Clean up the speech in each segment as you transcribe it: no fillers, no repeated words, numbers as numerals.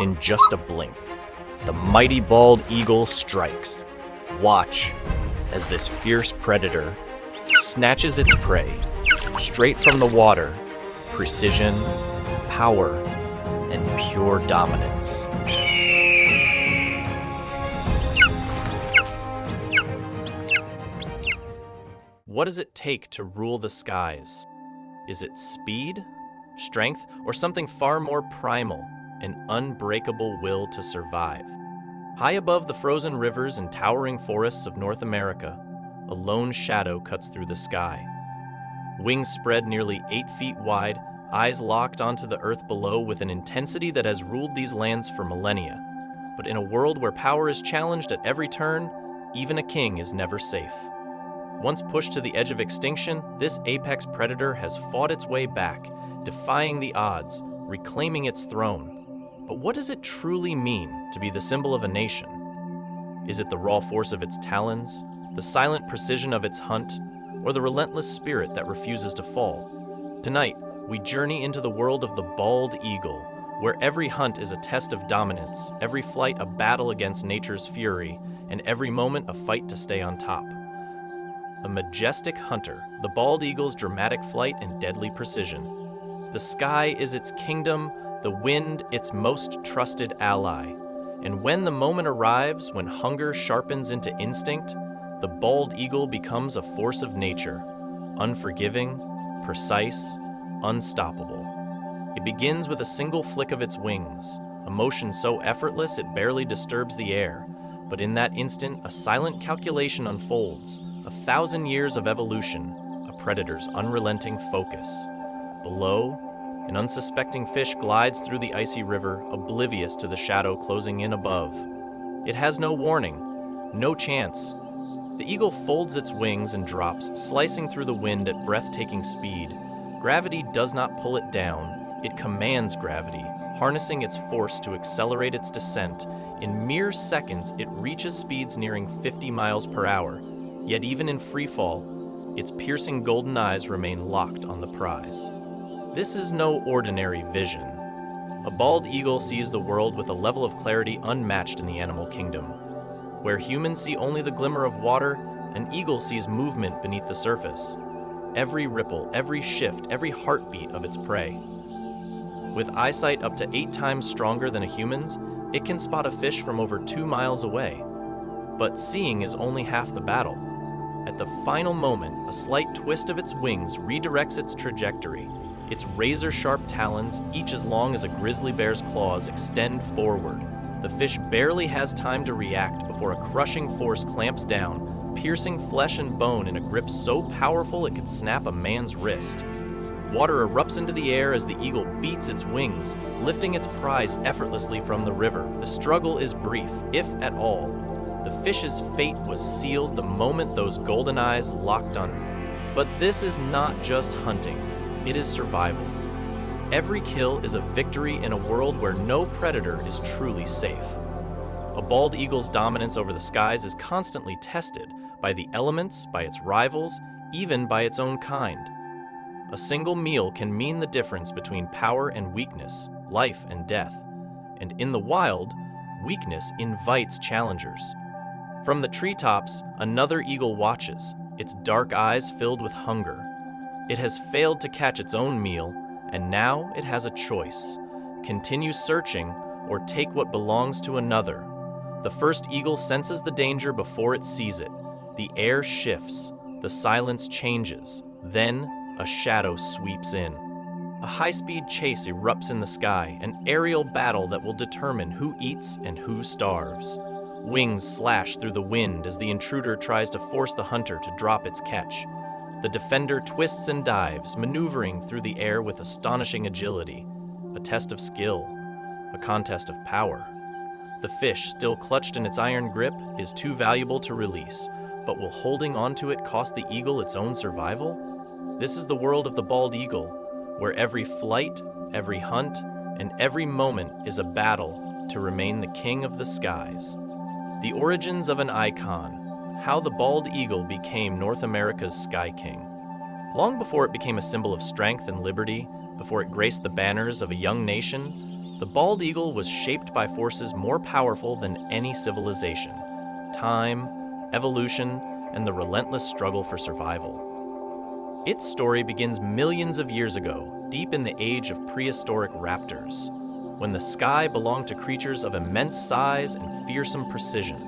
In just a blink, the mighty bald eagle strikes. Watch as this fierce predator snatches its prey straight from the water. Precision, power, and pure dominance. What does it take to rule the skies? Is it speed, strength, or something far more primal, an unbreakable will to survive? High above the frozen rivers and towering forests of North America, a lone shadow cuts through the sky. Wings spread nearly 8 feet wide, eyes locked onto the earth below with an intensity that has ruled these lands for millennia. But in a world where power is challenged at every turn, even a king is never safe. Once pushed to the edge of extinction, this apex predator has fought its way back, defying the odds, reclaiming its throne. But what does it truly mean to be the symbol of a nation? Is it the raw force of its talons, the silent precision of its hunt, or the relentless spirit that refuses to fall? Tonight, we journey into the world of the bald eagle, where every hunt is a test of dominance, every flight a battle against nature's fury, and every moment a fight to stay on top. A majestic hunter, the bald eagle's dramatic flight and deadly precision. The sky is its kingdom, the wind its most trusted ally. And when the moment arrives, when hunger sharpens into instinct, the bald eagle becomes a force of nature, unforgiving, precise, unstoppable. It begins with a single flick of its wings, a motion so effortless it barely disturbs the air. But in that instant, a silent calculation unfolds, 1,000 years of evolution, a predator's unrelenting focus. Below, an unsuspecting fish glides through the icy river, oblivious to the shadow closing in above. It has no warning, no chance. The eagle folds its wings and drops, slicing through the wind at breathtaking speed. Gravity does not pull it down, it commands gravity, harnessing its force to accelerate its descent. In mere seconds, it reaches speeds nearing 50 miles per hour. Yet even in freefall, its piercing golden eyes remain locked on the prize. This is no ordinary vision. A bald eagle sees the world with a level of clarity unmatched in the animal kingdom. Where humans see only the glimmer of water, an eagle sees movement beneath the surface. Every ripple, every shift, every heartbeat of its prey. With eyesight up to 8 times stronger than a human's, it can spot a fish from over 2 miles away. But seeing is only half the battle. At the final moment, a slight twist of its wings redirects its trajectory. Its razor-sharp talons, each as long as a grizzly bear's claws, extend forward. The fish barely has time to react before a crushing force clamps down, piercing flesh and bone in a grip so powerful it could snap a man's wrist. Water erupts into the air as the eagle beats its wings, lifting its prize effortlessly from the river. The struggle is brief, if at all. The fish's fate was sealed the moment those golden eyes locked on her. But this is not just hunting, it is survival. Every kill is a victory in a world where no predator is truly safe. A bald eagle's dominance over the skies is constantly tested by the elements, by its rivals, even by its own kind. A single meal can mean the difference between power and weakness, life and death. And in the wild, weakness invites challengers. From the treetops, another eagle watches, its dark eyes filled with hunger. It has failed to catch its own meal, and now it has a choice: continue searching or take what belongs to another. The first eagle senses the danger before it sees it. The air shifts, the silence changes, then a shadow sweeps in. A high-speed chase erupts in the sky, an aerial battle that will determine who eats and who starves. Wings slash through the wind as the intruder tries to force the hunter to drop its catch. The defender twists and dives, maneuvering through the air with astonishing agility. A test of skill, a contest of power. The fish, still clutched in its iron grip, is too valuable to release, but will holding onto it cost the eagle its own survival? This is the world of the bald eagle, where every flight, every hunt, and every moment is a battle to remain the king of the skies. The origins of an icon, how the bald eagle became North America's Sky King. Long before it became a symbol of strength and liberty, before it graced the banners of a young nation, The bald eagle was shaped by forces more powerful than any civilization: time, evolution, and the relentless struggle for survival. Its story begins millions of years ago, deep in the age of prehistoric raptors, when the sky belonged to creatures of immense size and fearsome precision.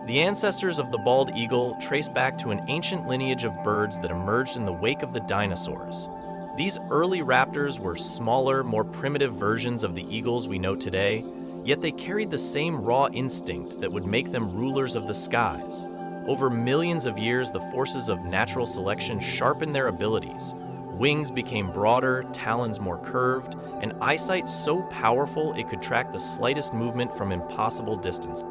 The ancestors of the bald eagle trace back to an ancient lineage of birds that emerged in the wake of the dinosaurs. These early raptors were smaller, more primitive versions of the eagles we know today, yet they carried the same raw instinct that would make them rulers of the skies. Over millions of years, the forces of natural selection sharpened their abilities. Wings became broader, talons more curved, and eyesight so powerful it could track the slightest movement from impossible distance.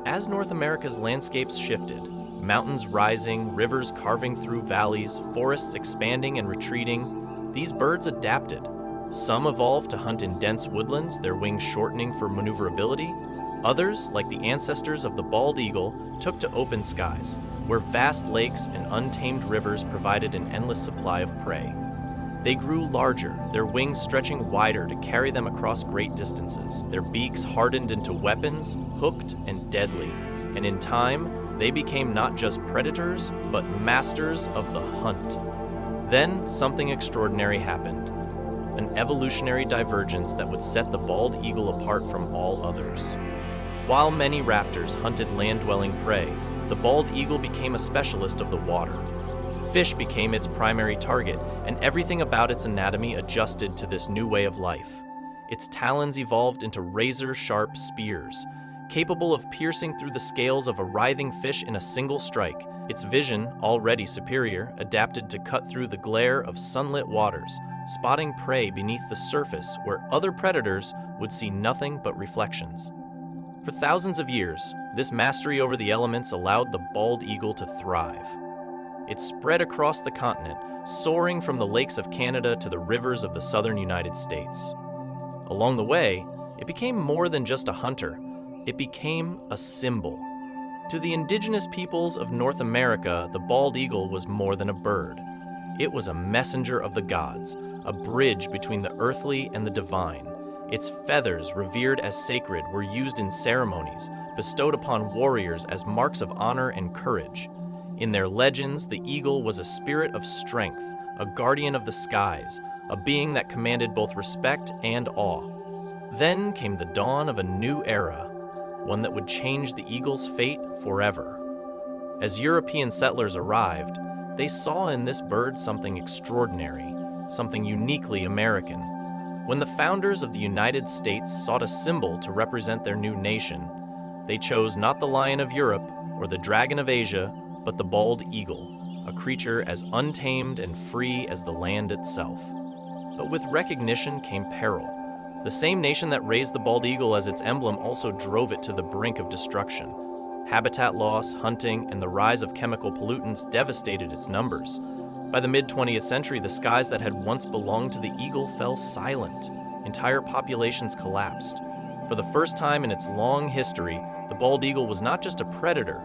As North America's landscapes shifted, mountains rising, rivers carving through valleys, forests expanding and retreating, these birds adapted. Some evolved to hunt in dense woodlands, their wings shortening for maneuverability. Others, like the ancestors of the bald eagle, took to open skies, where vast lakes and untamed rivers provided an endless supply of prey. They grew larger, their wings stretching wider to carry them across great distances, their beaks hardened into weapons, hooked and deadly. And in time, they became not just predators, but masters of the hunt. Then, something extraordinary happened. An evolutionary divergence that would set the bald eagle apart from all others. While many raptors hunted land-dwelling prey, the bald eagle became a specialist of the water. Fish became its primary target, and everything about its anatomy adjusted to this new way of life. Its talons evolved into razor-sharp spears, capable of piercing through the scales of a writhing fish in a single strike. Its vision, already superior, adapted to cut through the glare of sunlit waters, spotting prey beneath the surface where other predators would see nothing but reflections. For thousands of years, this mastery over the elements allowed the bald eagle to thrive. It spread across the continent, soaring from the lakes of Canada to the rivers of the southern United States. Along the way, it became more than just a hunter. It became a symbol. To the indigenous peoples of North America, the bald eagle was more than a bird. It was a messenger of the gods, a bridge between the earthly and the divine. Its feathers, revered as sacred, were used in ceremonies, bestowed upon warriors as marks of honor and courage. In their legends, the eagle was a spirit of strength, a guardian of the skies, a being that commanded both respect and awe. Then came the dawn of a new era, one that would change the eagle's fate forever. As European settlers arrived, they saw in this bird something extraordinary, something uniquely American. When the founders of the United States sought a symbol to represent their new nation, they chose not the lion of Europe or the dragon of Asia, but the bald eagle, a creature as untamed and free as the land itself. But with recognition came peril. The same nation that raised the bald eagle as its emblem also drove it to the brink of destruction. Habitat loss, hunting, and the rise of chemical pollutants devastated its numbers. By the mid-20th century, the skies that had once belonged to the eagle fell silent. Entire populations collapsed. For the first time in its long history, the bald eagle was not just a predator.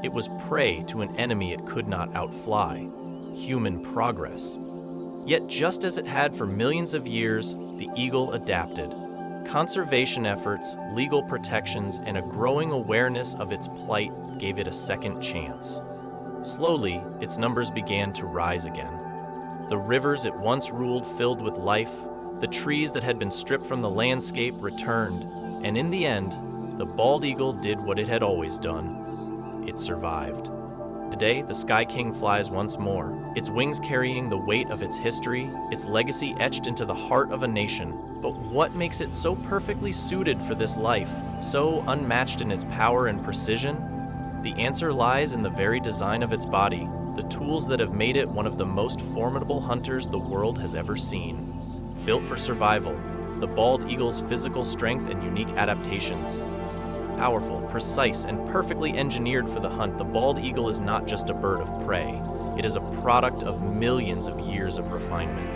It was prey to an enemy it could not outfly: human progress. Yet just as it had for millions of years, the eagle adapted. Conservation efforts, legal protections, and a growing awareness of its plight gave it a second chance. Slowly, its numbers began to rise again. The rivers it once ruled filled with life, the trees that had been stripped from the landscape returned, and in the end, the bald eagle did what it had always done. It survived. Today, the Sky King flies once more, its wings carrying the weight of its history, its legacy etched into the heart of a nation. But what makes it so perfectly suited for this life, so unmatched in its power and precision? The answer lies in the very design of its body, the tools that have made it one of the most formidable hunters the world has ever seen. Built for survival, the bald eagle's physical strength and unique adaptations. Powerful, precise, and perfectly engineered for the hunt, the bald eagle is not just a bird of prey. It is a product of millions of years of refinement.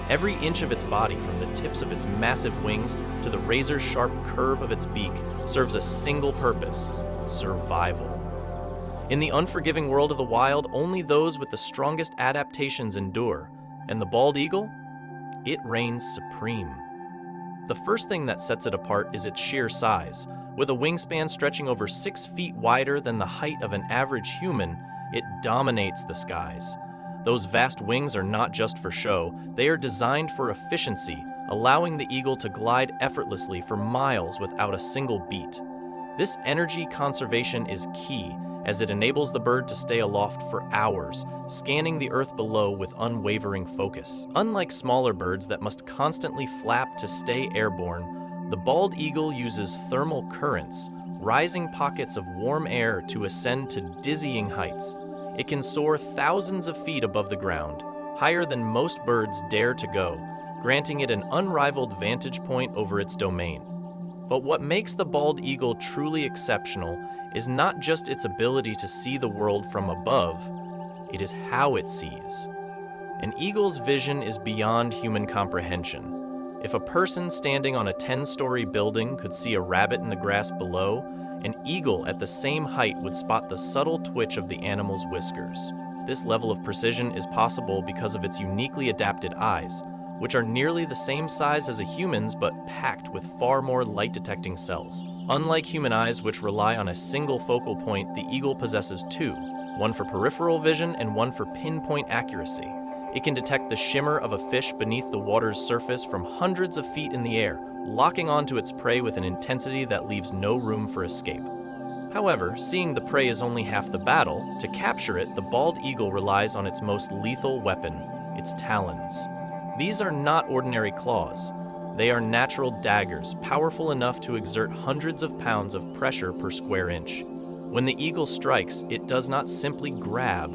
Every inch of its body, from the tips of its massive wings to the razor-sharp curve of its beak, serves a single purpose: survival. In the unforgiving world of the wild, only those with the strongest adaptations endure, and the bald eagle? It reigns supreme. The first thing that sets it apart is its sheer size. With a wingspan stretching over 6 feet wider than the height of an average human, it dominates the skies. Those vast wings are not just for show, they are designed for efficiency, allowing the eagle to glide effortlessly for miles without a single beat. This energy conservation is key, as it enables the bird to stay aloft for hours, scanning the earth below with unwavering focus. Unlike smaller birds that must constantly flap to stay airborne, the bald eagle uses thermal currents, rising pockets of warm air to ascend to dizzying heights. It can soar thousands of feet above the ground, higher than most birds dare to go, granting it an unrivaled vantage point over its domain. But what makes the bald eagle truly exceptional is not just its ability to see the world from above, it is how it sees. An eagle's vision is beyond human comprehension. If a person standing on a 10-story building could see a rabbit in the grass below, an eagle at the same height would spot the subtle twitch of the animal's whiskers. This level of precision is possible because of its uniquely adapted eyes, which are nearly the same size as a human's but packed with far more light-detecting cells. Unlike human eyes, which rely on a single focal point, the eagle possesses two, one for peripheral vision and one for pinpoint accuracy. It can detect the shimmer of a fish beneath the water's surface from hundreds of feet in the air, locking onto its prey with an intensity that leaves no room for escape. However, seeing the prey is only half the battle. To capture it, the bald eagle relies on its most lethal weapon, its talons. These are not ordinary claws. They are natural daggers, powerful enough to exert hundreds of pounds of pressure per square inch. When the eagle strikes, it does not simply grab,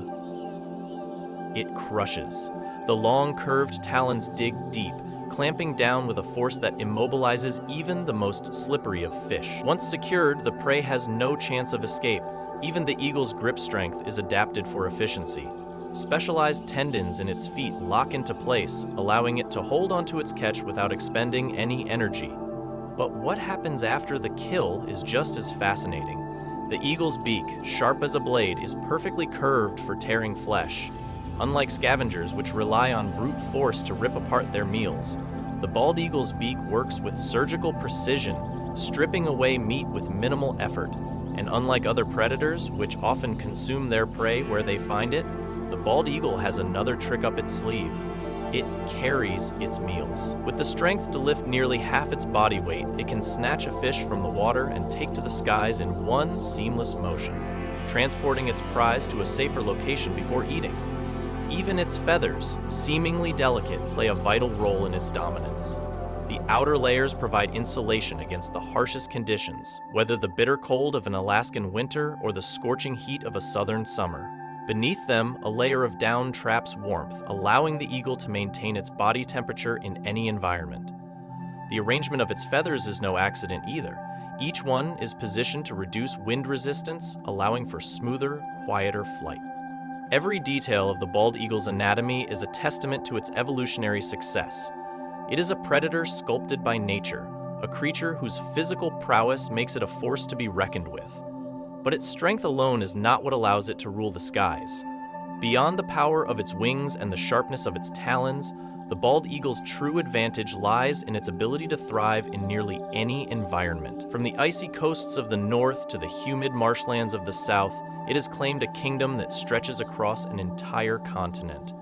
it crushes. The long, curved talons dig deep, clamping down with a force that immobilizes even the most slippery of fish. Once secured, the prey has no chance of escape. Even the eagle's grip strength is adapted for efficiency. Specialized tendons in its feet lock into place, allowing it to hold onto its catch without expending any energy. But what happens after the kill is just as fascinating. The eagle's beak, sharp as a blade, is perfectly curved for tearing flesh. Unlike scavengers, which rely on brute force to rip apart their meals, the bald eagle's beak works with surgical precision, stripping away meat with minimal effort. And unlike other predators, which often consume their prey where they find it, the bald eagle has another trick up its sleeve. It carries its meals. With the strength to lift nearly half its body weight, it can snatch a fish from the water and take to the skies in one seamless motion, transporting its prize to a safer location before eating. Even its feathers, seemingly delicate, play a vital role in its dominance. The outer layers provide insulation against the harshest conditions, whether the bitter cold of an Alaskan winter or the scorching heat of a southern summer. Beneath them, a layer of down traps warmth, allowing the eagle to maintain its body temperature in any environment. The arrangement of its feathers is no accident either. Each one is positioned to reduce wind resistance, allowing for smoother, quieter flight. Every detail of the bald eagle's anatomy is a testament to its evolutionary success. It is a predator sculpted by nature, a creature whose physical prowess makes it a force to be reckoned with. But its strength alone is not what allows it to rule the skies. Beyond the power of its wings and the sharpness of its talons, the bald eagle's true advantage lies in its ability to thrive in nearly any environment. From the icy coasts of the north to the humid marshlands of the south, it has claimed a kingdom that stretches across an entire continent.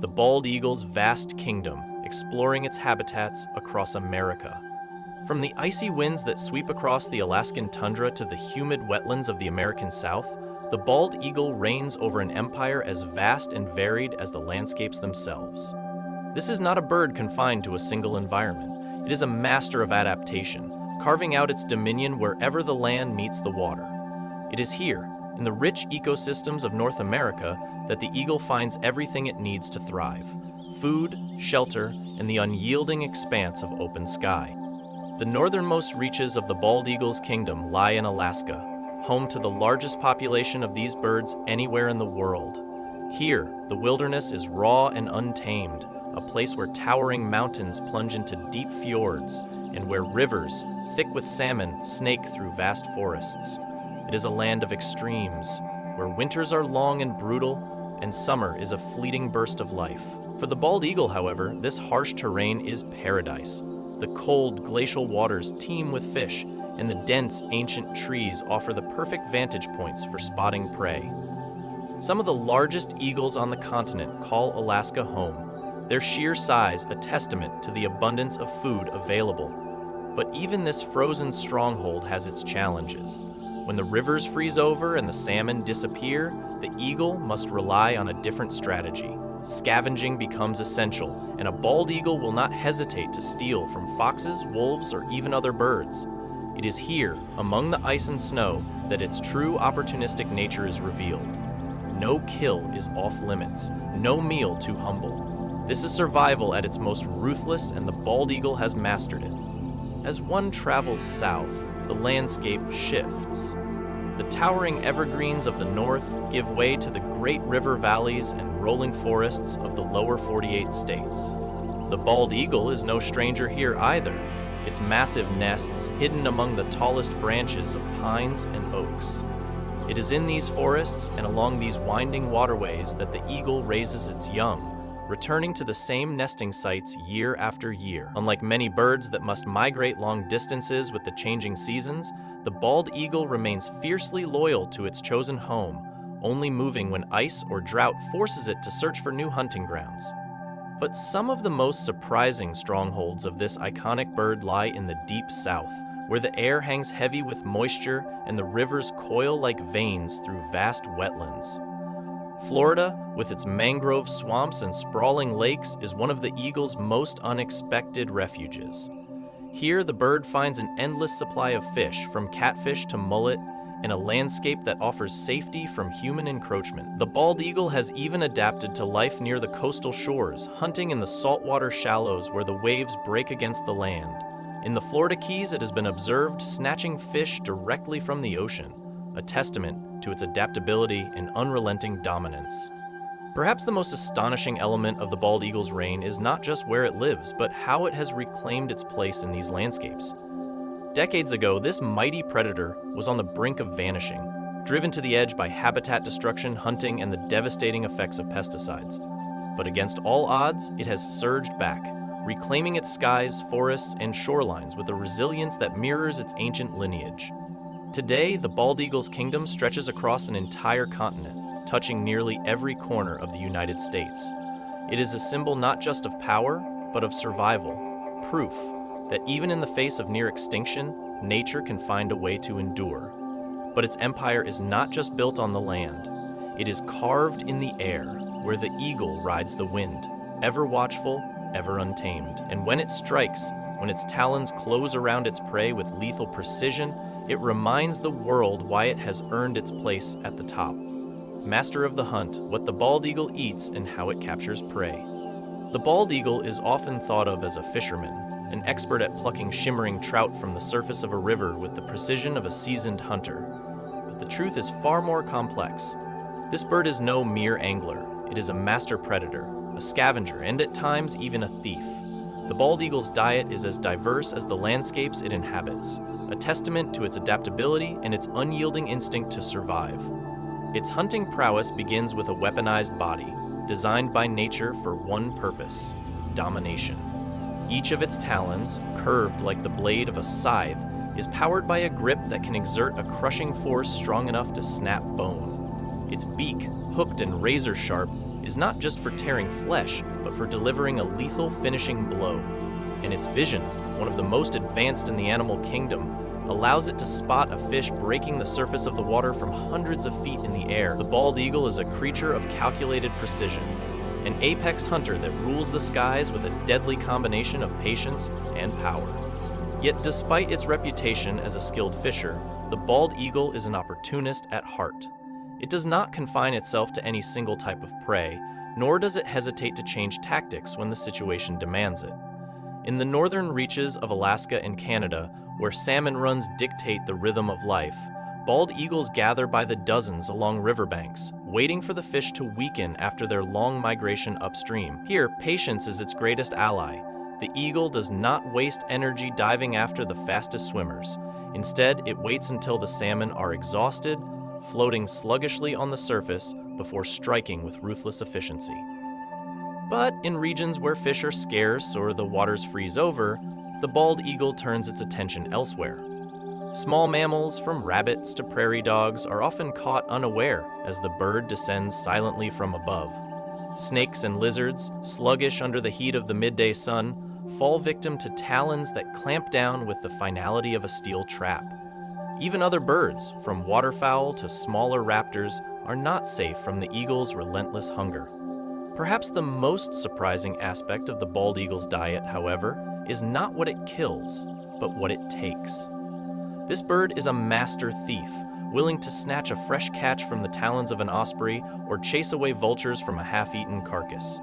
The bald eagle's vast kingdom, exploring its habitats across America. From the icy winds that sweep across the Alaskan tundra to the humid wetlands of the American South, the bald eagle reigns over an empire as vast and varied as the landscapes themselves. This is not a bird confined to a single environment. It is a master of adaptation, carving out its dominion wherever the land meets the water. It is here, in the rich ecosystems of North America, that the eagle finds everything it needs to thrive: food, shelter, and the unyielding expanse of open sky. The northernmost reaches of the bald eagle's kingdom lie in Alaska, home to the largest population of these birds anywhere in the world. Here, the wilderness is raw and untamed, a place where towering mountains plunge into deep fjords, and where rivers, thick with salmon, snake through vast forests. It is a land of extremes, where winters are long and brutal, and summer is a fleeting burst of life. For the bald eagle, however, this harsh terrain is paradise. The cold, glacial waters teem with fish, and the dense, ancient trees offer the perfect vantage points for spotting prey. Some of the largest eagles on the continent call Alaska home, their sheer size a testament to the abundance of food available. But even this frozen stronghold has its challenges. When the rivers freeze over and the salmon disappear, the eagle must rely on a different strategy. Scavenging becomes essential, and a bald eagle will not hesitate to steal from foxes, wolves, or even other birds. It is here, among the ice and snow, that its true opportunistic nature is revealed. No kill is off limits, no meal too humble. This is survival at its most ruthless, and the bald eagle has mastered it. As one travels south, the landscape shifts. The towering evergreens of the north give way to the great river valleys and rolling forests of the lower 48 states. The bald eagle is no stranger here either, its massive nests hidden among the tallest branches of pines and oaks. It is in these forests and along these winding waterways that the eagle raises its young, returning to the same nesting sites year after year. Unlike many birds that must migrate long distances with the changing seasons, the bald eagle remains fiercely loyal to its chosen home, only moving when ice or drought forces it to search for new hunting grounds. But some of the most surprising strongholds of this iconic bird lie in the deep south, where the air hangs heavy with moisture and the rivers coil like veins through vast wetlands. Florida, with its mangrove swamps and sprawling lakes, is one of the eagle's most unexpected refuges. Here, the bird finds an endless supply of fish, from catfish to mullet, and a landscape that offers safety from human encroachment. The bald eagle has even adapted to life near the coastal shores, hunting in the saltwater shallows where the waves break against the land. In the Florida Keys, it has been observed snatching fish directly from the ocean, a testament to its adaptability and unrelenting dominance. Perhaps the most astonishing element of the bald eagle's reign is not just where it lives, but how it has reclaimed its place in these landscapes. Decades ago, this mighty predator was on the brink of vanishing, driven to the edge by habitat destruction, hunting, and the devastating effects of pesticides. But against all odds, it has surged back, reclaiming its skies, forests, and shorelines with a resilience that mirrors its ancient lineage. Today, the bald eagle's kingdom stretches across an entire continent, touching nearly every corner of the United States. It is a symbol not just of power, but of survival, proof that even in the face of near extinction, nature can find a way to endure. But its empire is not just built on the land. It is carved in the air, where the eagle rides the wind, ever watchful, ever untamed. And when it strikes, when its talons close around its prey with lethal precision, it reminds the world why it has earned its place at the top. Master of the hunt, what the bald eagle eats and how it captures prey. The bald eagle is often thought of as a fisherman, an expert at plucking shimmering trout from the surface of a river with the precision of a seasoned hunter. But the truth is far more complex. This bird is no mere angler. It is a master predator, a scavenger, and at times even a thief. The bald eagle's diet is as diverse as the landscapes it inhabits, a testament to its adaptability and its unyielding instinct to survive. Its hunting prowess begins with a weaponized body, designed by nature for one purpose: domination. Each of its talons, curved like the blade of a scythe, is powered by a grip that can exert a crushing force strong enough to snap bone. Its beak, hooked and razor-sharp, is not just for tearing flesh, but for delivering a lethal finishing blow. And its vision, one of the most advanced in the animal kingdom, allows it to spot a fish breaking the surface of the water from hundreds of feet in the air. The bald eagle is a creature of calculated precision, an apex hunter that rules the skies with a deadly combination of patience and power. Yet despite its reputation as a skilled fisher, the bald eagle is an opportunist at heart. It does not confine itself to any single type of prey, nor does it hesitate to change tactics when the situation demands it. In the northern reaches of Alaska and Canada, where salmon runs dictate the rhythm of life, bald eagles gather by the dozens along riverbanks, waiting for the fish to weaken after their long migration upstream. Here, patience is its greatest ally. The eagle does not waste energy diving after the fastest swimmers. Instead, it waits until the salmon are exhausted, floating sluggishly on the surface before striking with ruthless efficiency. But in regions where fish are scarce or the waters freeze over, the bald eagle turns its attention elsewhere. Small mammals, from rabbits to prairie dogs, are often caught unaware as the bird descends silently from above. Snakes and lizards, sluggish under the heat of the midday sun, fall victim to talons that clamp down with the finality of a steel trap. Even other birds, from waterfowl to smaller raptors, are not safe from the eagle's relentless hunger. Perhaps the most surprising aspect of the bald eagle's diet, however, is not what it kills, but what it takes. This bird is a master thief, willing to snatch a fresh catch from the talons of an osprey or chase away vultures from a half-eaten carcass.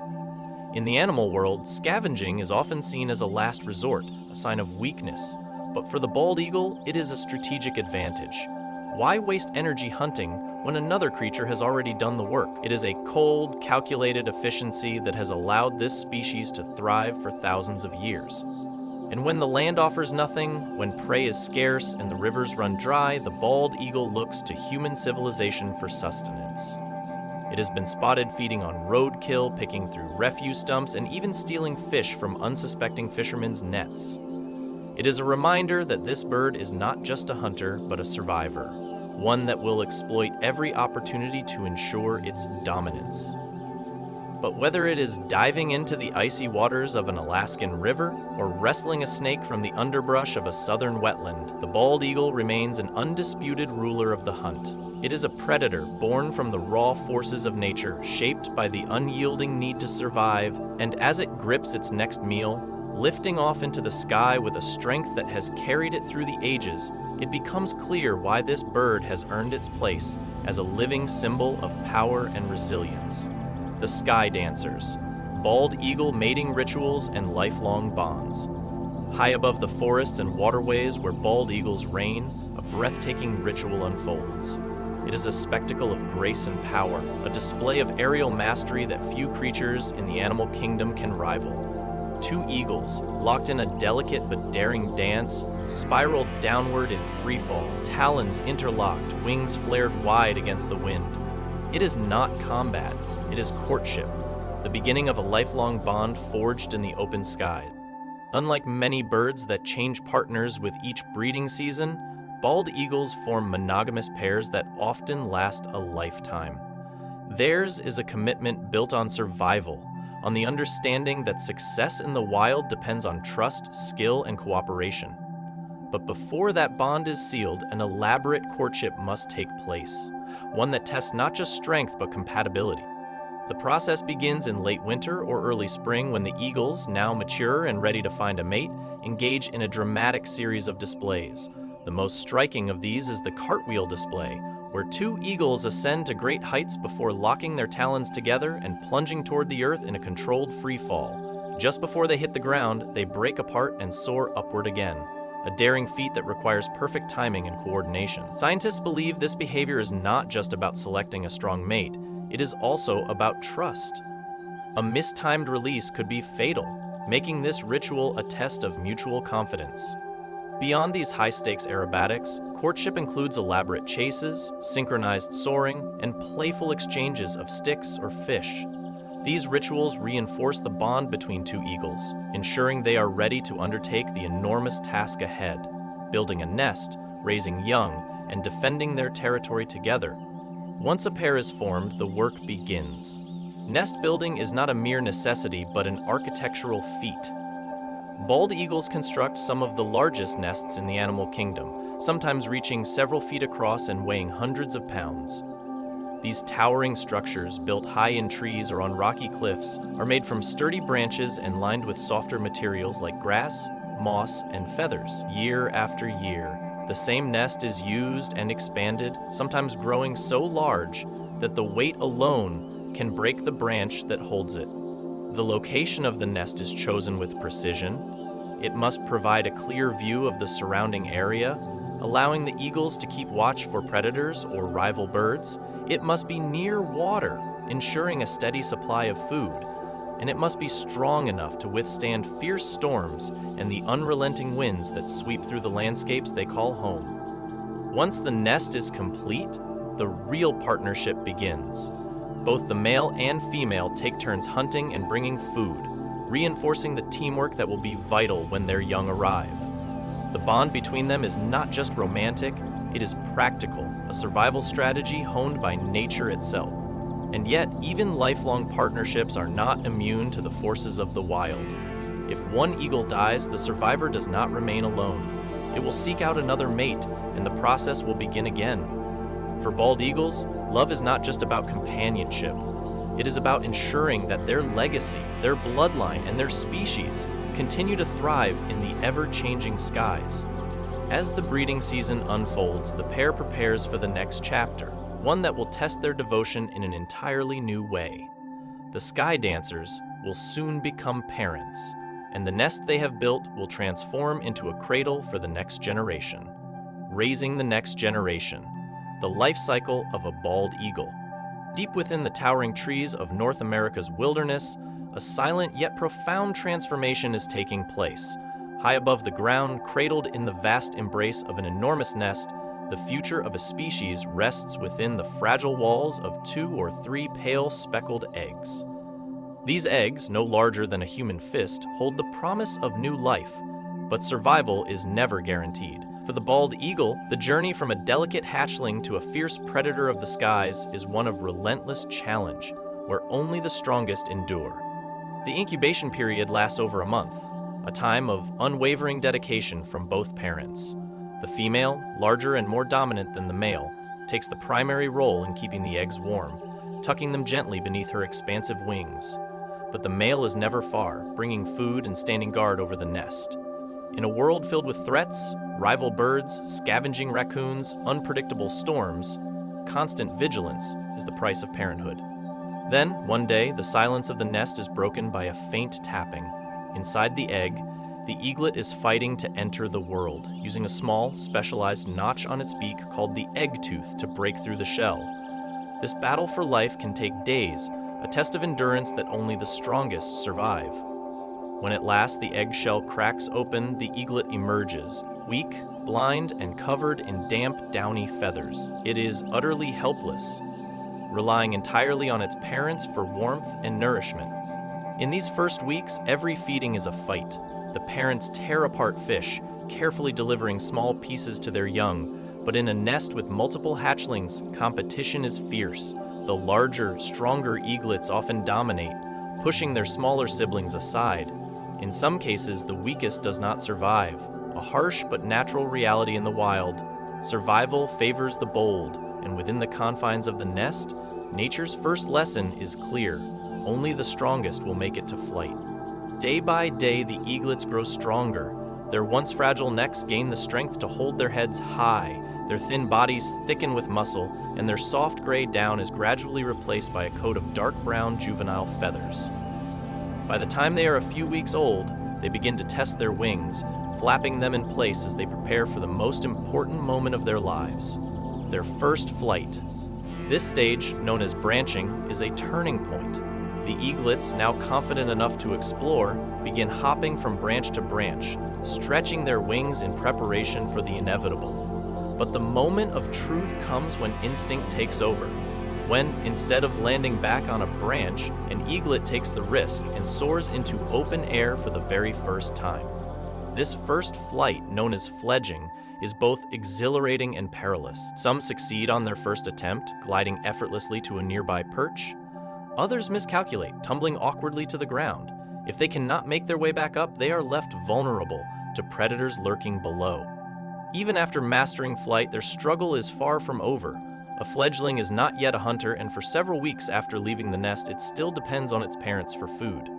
In the animal world, scavenging is often seen as a last resort, a sign of weakness, but for the bald eagle, it is a strategic advantage. Why waste energy hunting when another creature has already done the work? It is a cold, calculated efficiency that has allowed this species to thrive for thousands of years. And when the land offers nothing, when prey is scarce and the rivers run dry, the bald eagle looks to human civilization for sustenance. It has been spotted feeding on roadkill, picking through refuse dumps, and even stealing fish from unsuspecting fishermen's nets. It is a reminder that this bird is not just a hunter, but a survivor, one that will exploit every opportunity to ensure its dominance. But whether it is diving into the icy waters of an Alaskan river or wrestling a snake from the underbrush of a southern wetland, the bald eagle remains an undisputed ruler of the hunt. It is a predator born from the raw forces of nature, shaped by the unyielding need to survive, and as it grips its next meal, lifting off into the sky with a strength that has carried it through the ages, it becomes clear why this bird has earned its place as a living symbol of power and resilience. The sky dancers, bald eagle mating rituals and lifelong bonds. High above the forests and waterways where bald eagles reign, a breathtaking ritual unfolds. It is a spectacle of grace and power, a display of aerial mastery that few creatures in the animal kingdom can rival. Two eagles, locked in a delicate but daring dance, spiraled downward in freefall, talons interlocked, wings flared wide against the wind. It is not combat. It is courtship, the beginning of a lifelong bond forged in the open skies. Unlike many birds that change partners with each breeding season, bald eagles form monogamous pairs that often last a lifetime. Theirs is a commitment built on survival, on the understanding that success in the wild depends on trust, skill, and cooperation. But before that bond is sealed, an elaborate courtship must take place, one that tests not just strength but compatibility. The process begins in late winter or early spring when the eagles, now mature and ready to find a mate, engage in a dramatic series of displays. The most striking of these is the cartwheel display, where two eagles ascend to great heights before locking their talons together and plunging toward the earth in a controlled free fall. Just before they hit the ground, they break apart and soar upward again, a daring feat that requires perfect timing and coordination. Scientists believe this behavior is not just about selecting a strong mate. It is also about trust. A mistimed release could be fatal, making this ritual a test of mutual confidence. Beyond these high-stakes aerobatics, courtship includes elaborate chases, synchronized soaring, and playful exchanges of sticks or fish. These rituals reinforce the bond between two eagles, ensuring they are ready to undertake the enormous task ahead, building a nest, raising young, and defending their territory together. Once a pair is formed, the work begins. Nest building is not a mere necessity, but an architectural feat. Bald eagles construct some of the largest nests in the animal kingdom, sometimes reaching several feet across and weighing hundreds of pounds. These towering structures, built high in trees or on rocky cliffs, are made from sturdy branches and lined with softer materials like grass, moss, and feathers. Year after year, the same nest is used and expanded, sometimes growing so large that the weight alone can break the branch that holds it. The location of the nest is chosen with precision. It must provide a clear view of the surrounding area, allowing the eagles to keep watch for predators or rival birds. It must be near water, ensuring a steady supply of food. And it must be strong enough to withstand fierce storms and the unrelenting winds that sweep through the landscapes they call home. Once the nest is complete, the real partnership begins. Both the male and female take turns hunting and bringing food, reinforcing the teamwork that will be vital when their young arrive. The bond between them is not just romantic, it is practical, a survival strategy honed by nature itself. And yet, even lifelong partnerships are not immune to the forces of the wild. If one eagle dies, the survivor does not remain alone. It will seek out another mate, and the process will begin again. For bald eagles, love is not just about companionship. It is about ensuring that their legacy, their bloodline, and their species continue to thrive in the ever-changing skies. As the breeding season unfolds, the pair prepares for the next chapter, one that will test their devotion in an entirely new way. The sky dancers will soon become parents, and the nest they have built will transform into a cradle for the next generation. Raising the next generation, the life cycle of a bald eagle. Deep within the towering trees of North America's wilderness, a silent yet profound transformation is taking place. High above the ground, cradled in the vast embrace of an enormous nest, the future of a species rests within the fragile walls of 2 or 3 pale speckled eggs. These eggs, no larger than a human fist, hold the promise of new life, but survival is never guaranteed. For the bald eagle, the journey from a delicate hatchling to a fierce predator of the skies is one of relentless challenge, where only the strongest endure. The incubation period lasts over a month, a time of unwavering dedication from both parents. The female, larger and more dominant than the male, takes the primary role in keeping the eggs warm, tucking them gently beneath her expansive wings. But the male is never far, bringing food and standing guard over the nest. In a world filled with threats, rival birds, scavenging raccoons, unpredictable storms, constant vigilance is the price of parenthood. Then, one day, the silence of the nest is broken by a faint tapping. Inside the egg, the eaglet is fighting to enter the world, using a small, specialized notch on its beak called the egg tooth to break through the shell. This battle for life can take days, a test of endurance that only the strongest survive. When at last the eggshell cracks open, the eaglet emerges, weak, blind, and covered in damp, downy feathers. It is utterly helpless, relying entirely on its parents for warmth and nourishment. In these first weeks, every feeding is a fight. The parents tear apart fish, carefully delivering small pieces to their young. But in a nest with multiple hatchlings, competition is fierce. The larger, stronger eaglets often dominate, pushing their smaller siblings aside. In some cases, the weakest does not survive. A harsh but natural reality in the wild. Survival favors the bold, and within the confines of the nest, nature's first lesson is clear. Only the strongest will make it to flight. Day by day, the eaglets grow stronger. Their once fragile necks gain the strength to hold their heads high. Their thin bodies thicken with muscle, and their soft gray down is gradually replaced by a coat of dark brown juvenile feathers. By the time they are a few weeks old, they begin to test their wings, flapping them in place as they prepare for the most important moment of their lives, their first flight. This stage, known as branching, is a turning point. The eaglets, now confident enough to explore, begin hopping from branch to branch, stretching their wings in preparation for the inevitable. But the moment of truth comes when instinct takes over. When, instead of landing back on a branch, an eaglet takes the risk and soars into open air for the very first time. This first flight, known as fledging, is both exhilarating and perilous. Some succeed on their first attempt, gliding effortlessly to a nearby perch. Others miscalculate, tumbling awkwardly to the ground. If they cannot make their way back up, they are left vulnerable to predators lurking below. Even after mastering flight, their struggle is far from over. A fledgling is not yet a hunter, and for several weeks after leaving the nest, it still depends on its parents for food.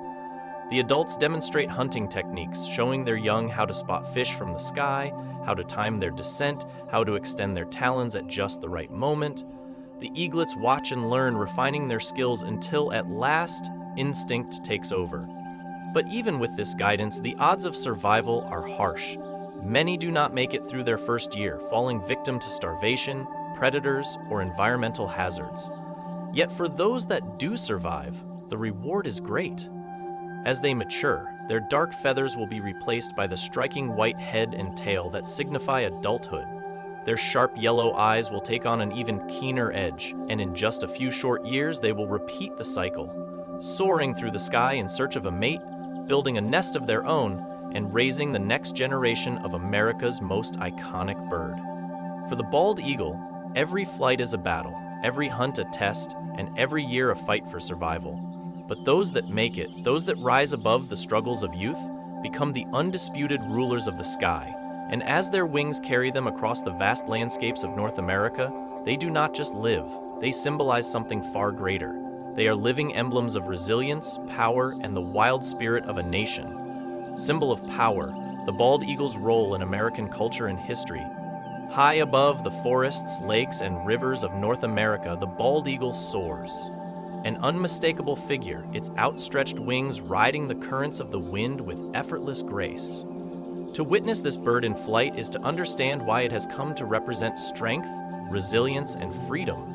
The adults demonstrate hunting techniques, showing their young how to spot fish from the sky, how to time their descent, how to extend their talons at just the right moment. The eaglets watch and learn, refining their skills until, at last, instinct takes over. But even with this guidance, the odds of survival are harsh. Many do not make it through their first year, falling victim to starvation, predators, or environmental hazards. Yet for those that do survive, the reward is great. As they mature, their dark feathers will be replaced by the striking white head and tail that signify adulthood. Their sharp yellow eyes will take on an even keener edge, and in just a few short years, they will repeat the cycle, soaring through the sky in search of a mate, building a nest of their own and raising the next generation of America's most iconic bird. For the bald eagle, every flight is a battle, every hunt a test, and every year a fight for survival. But those that make it, those that rise above the struggles of youth, become the undisputed rulers of the sky. And as their wings carry them across the vast landscapes of North America, they do not just live, they symbolize something far greater. They are living emblems of resilience, power, and the wild spirit of a nation. Symbol of power, the bald eagle's role in American culture and history. High above the forests, lakes, and rivers of North America, the bald eagle soars. An unmistakable figure, its outstretched wings riding the currents of the wind with effortless grace. To witness this bird in flight is to understand why it has come to represent strength, resilience, and freedom.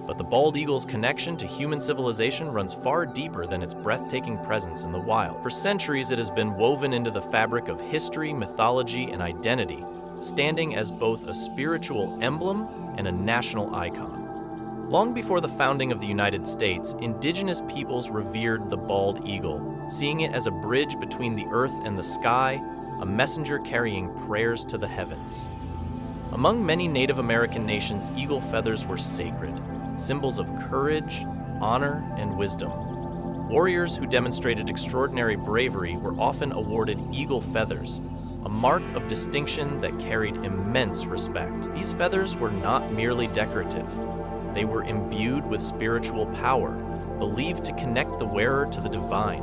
But the bald eagle's connection to human civilization runs far deeper than its breathtaking presence in the wild. For centuries, it has been woven into the fabric of history, mythology, and identity, standing as both a spiritual emblem and a national icon. Long before the founding of the United States, indigenous peoples revered the bald eagle, seeing it as a bridge between the earth and the sky, a messenger carrying prayers to the heavens. Among many Native American nations, eagle feathers were sacred, symbols of courage, honor, and wisdom. Warriors who demonstrated extraordinary bravery were often awarded eagle feathers, a mark of distinction that carried immense respect. These feathers were not merely decorative. They were imbued with spiritual power, believed to connect the wearer to the divine.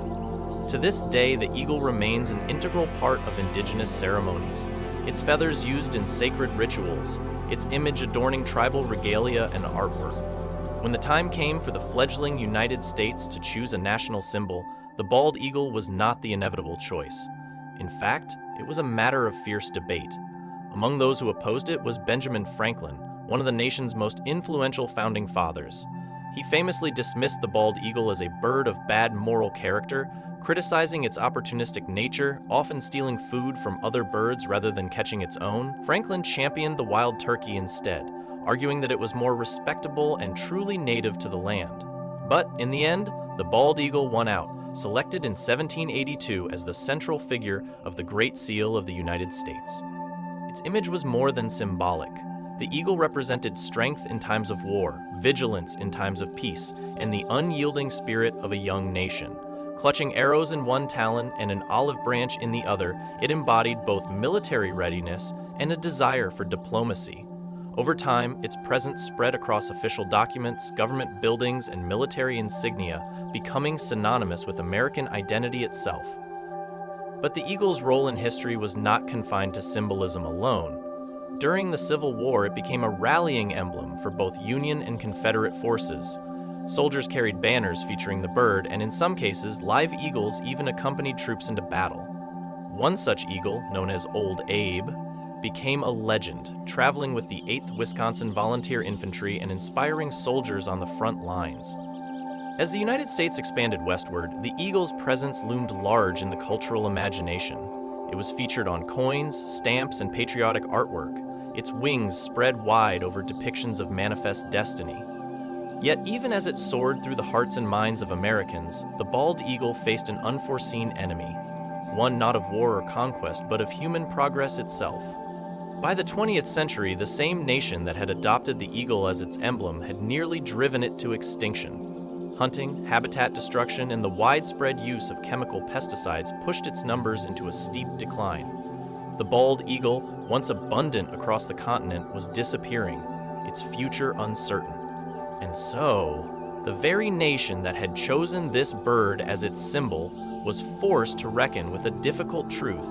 To this day, the eagle remains an integral part of indigenous ceremonies, its feathers used in sacred rituals, its image adorning tribal regalia and artwork. When the time came for the fledgling United States to choose a national symbol, the bald eagle was not the inevitable choice. In fact, it was a matter of fierce debate. Among those who opposed it was Benjamin Franklin, one of the nation's most influential founding fathers. He famously dismissed the bald eagle as a bird of bad moral character, criticizing its opportunistic nature, often stealing food from other birds rather than catching its own. Franklin championed the wild turkey instead, arguing that it was more respectable and truly native to the land. But in the end, the bald eagle won out, selected in 1782 as the central figure of the Great Seal of the United States. Its image was more than symbolic. The eagle represented strength in times of war, vigilance in times of peace, and the unyielding spirit of a young nation. Clutching arrows in one talon and an olive branch in the other, it embodied both military readiness and a desire for diplomacy. Over time, its presence spread across official documents, government buildings, and military insignia, becoming synonymous with American identity itself. But the eagle's role in history was not confined to symbolism alone. During the Civil War, it became a rallying emblem for both Union and Confederate forces. Soldiers carried banners featuring the bird, and in some cases, live eagles even accompanied troops into battle. One such eagle, known as Old Abe, became a legend, traveling with the 8th Wisconsin Volunteer Infantry and inspiring soldiers on the front lines. As the United States expanded westward, the eagle's presence loomed large in the cultural imagination. It was featured on coins, stamps, and patriotic artwork, its wings spread wide over depictions of manifest destiny. Yet even as it soared through the hearts and minds of Americans, the bald eagle faced an unforeseen enemy, one not of war or conquest, but of human progress itself. By the 20th century, the same nation that had adopted the eagle as its emblem had nearly driven it to extinction. Hunting, habitat destruction, and the widespread use of chemical pesticides pushed its numbers into a steep decline. The bald eagle, once abundant across the continent, was disappearing, its future uncertain. And so, the very nation that had chosen this bird as its symbol was forced to reckon with a difficult truth.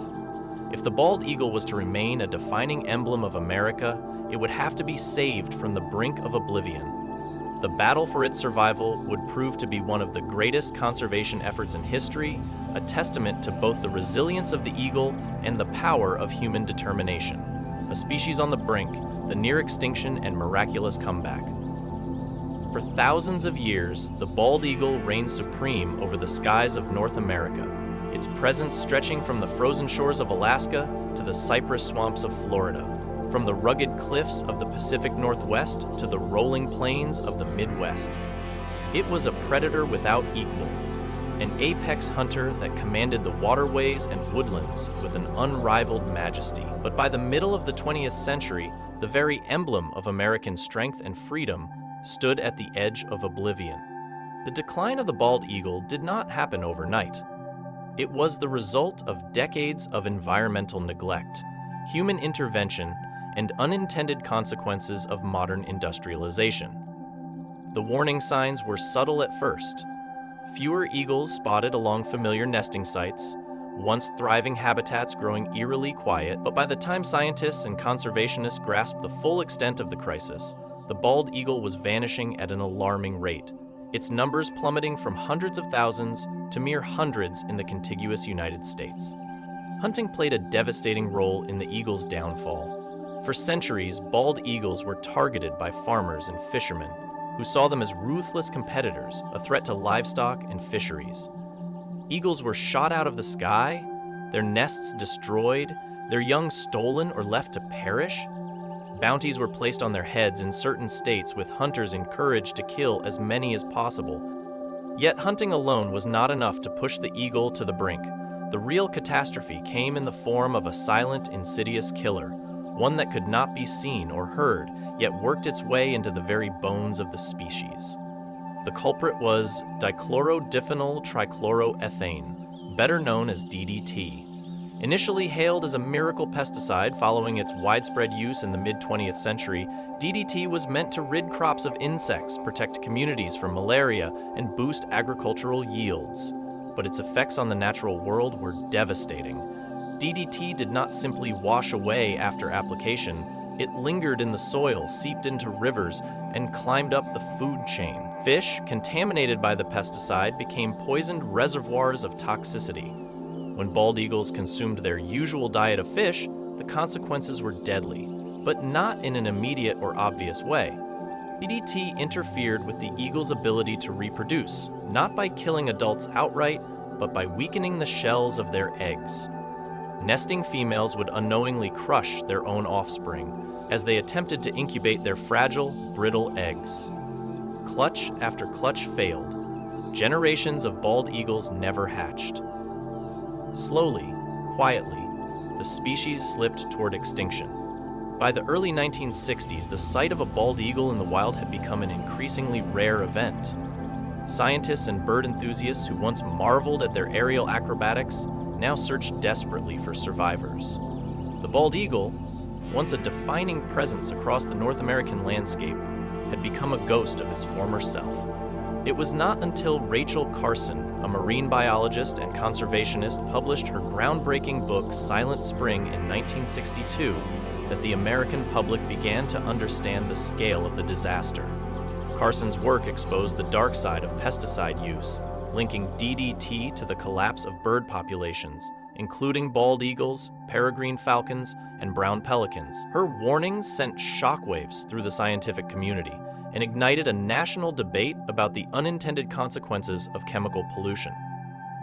If the bald eagle was to remain a defining emblem of America, it would have to be saved from the brink of oblivion. The battle for its survival would prove to be one of the greatest conservation efforts in history, a testament to both the resilience of the eagle and the power of human determination. A species on the brink, the near extinction and miraculous comeback. For thousands of years, the bald eagle reigned supreme over the skies of North America, its presence stretching from the frozen shores of Alaska to the cypress swamps of Florida, from the rugged cliffs of the Pacific Northwest to the rolling plains of the Midwest. It was a predator without equal. an apex hunter that commanded the waterways and woodlands with an unrivaled majesty. But by the middle of the 20th century, the very emblem of American strength and freedom stood at the edge of oblivion. The decline of the bald eagle did not happen overnight. It was the result of decades of environmental neglect, human intervention, and unintended consequences of modern industrialization. The warning signs were subtle at first. Fewer eagles spotted along familiar nesting sites, once thriving habitats growing eerily quiet, but by the time scientists and conservationists grasped the full extent of the crisis, the bald eagle was vanishing at an alarming rate, its numbers plummeting from hundreds of thousands to mere hundreds in the contiguous United States. Hunting played a devastating role in the eagle's downfall. For centuries, bald eagles were targeted by farmers and fishermen, who saw them as ruthless competitors, a threat to livestock and fisheries. Eagles were shot out of the sky, their nests destroyed, their young stolen or left to perish. Bounties were placed on their heads in certain states, with hunters encouraged to kill as many as possible. Yet hunting alone was not enough to push the eagle to the brink. The real catastrophe came in the form of a silent, insidious killer, one that could not be seen or heard, yet worked its way into the very bones of the species. The culprit was dichlorodiphenyl trichloroethane, better known as DDT. Initially hailed as a miracle pesticide following its widespread use in the mid-20th century, DDT was meant to rid crops of insects, protect communities from malaria, and boost agricultural yields. But its effects on the natural world were devastating. DDT did not simply wash away after application. It lingered in the soil, seeped into rivers, and climbed up the food chain. Fish, contaminated by the pesticide, became poisoned reservoirs of toxicity. When bald eagles consumed their usual diet of fish, the consequences were deadly, but not in an immediate or obvious way. DDT interfered with the eagle's ability to reproduce, not by killing adults outright, but by weakening the shells of their eggs. Nesting females would unknowingly crush their own offspring as they attempted to incubate their fragile, brittle eggs. Clutch after clutch failed. Generations of bald eagles never hatched. Slowly, quietly, the species slipped toward extinction. By the early 1960s, the sight of a bald eagle in the wild had become an increasingly rare event. Scientists and bird enthusiasts who once marveled at their aerial acrobatics now searched desperately for survivors. The bald eagle, once a defining presence across the North American landscape, had become a ghost of its former self. It was not until Rachel Carson, a marine biologist and conservationist, published her groundbreaking book Silent Spring in 1962 that the American public began to understand the scale of the disaster. Carson's work exposed the dark side of pesticide use, linking DDT to the collapse of bird populations, including bald eagles, peregrine falcons, and brown pelicans. Her warnings sent shockwaves through the scientific community and ignited a national debate about the unintended consequences of chemical pollution.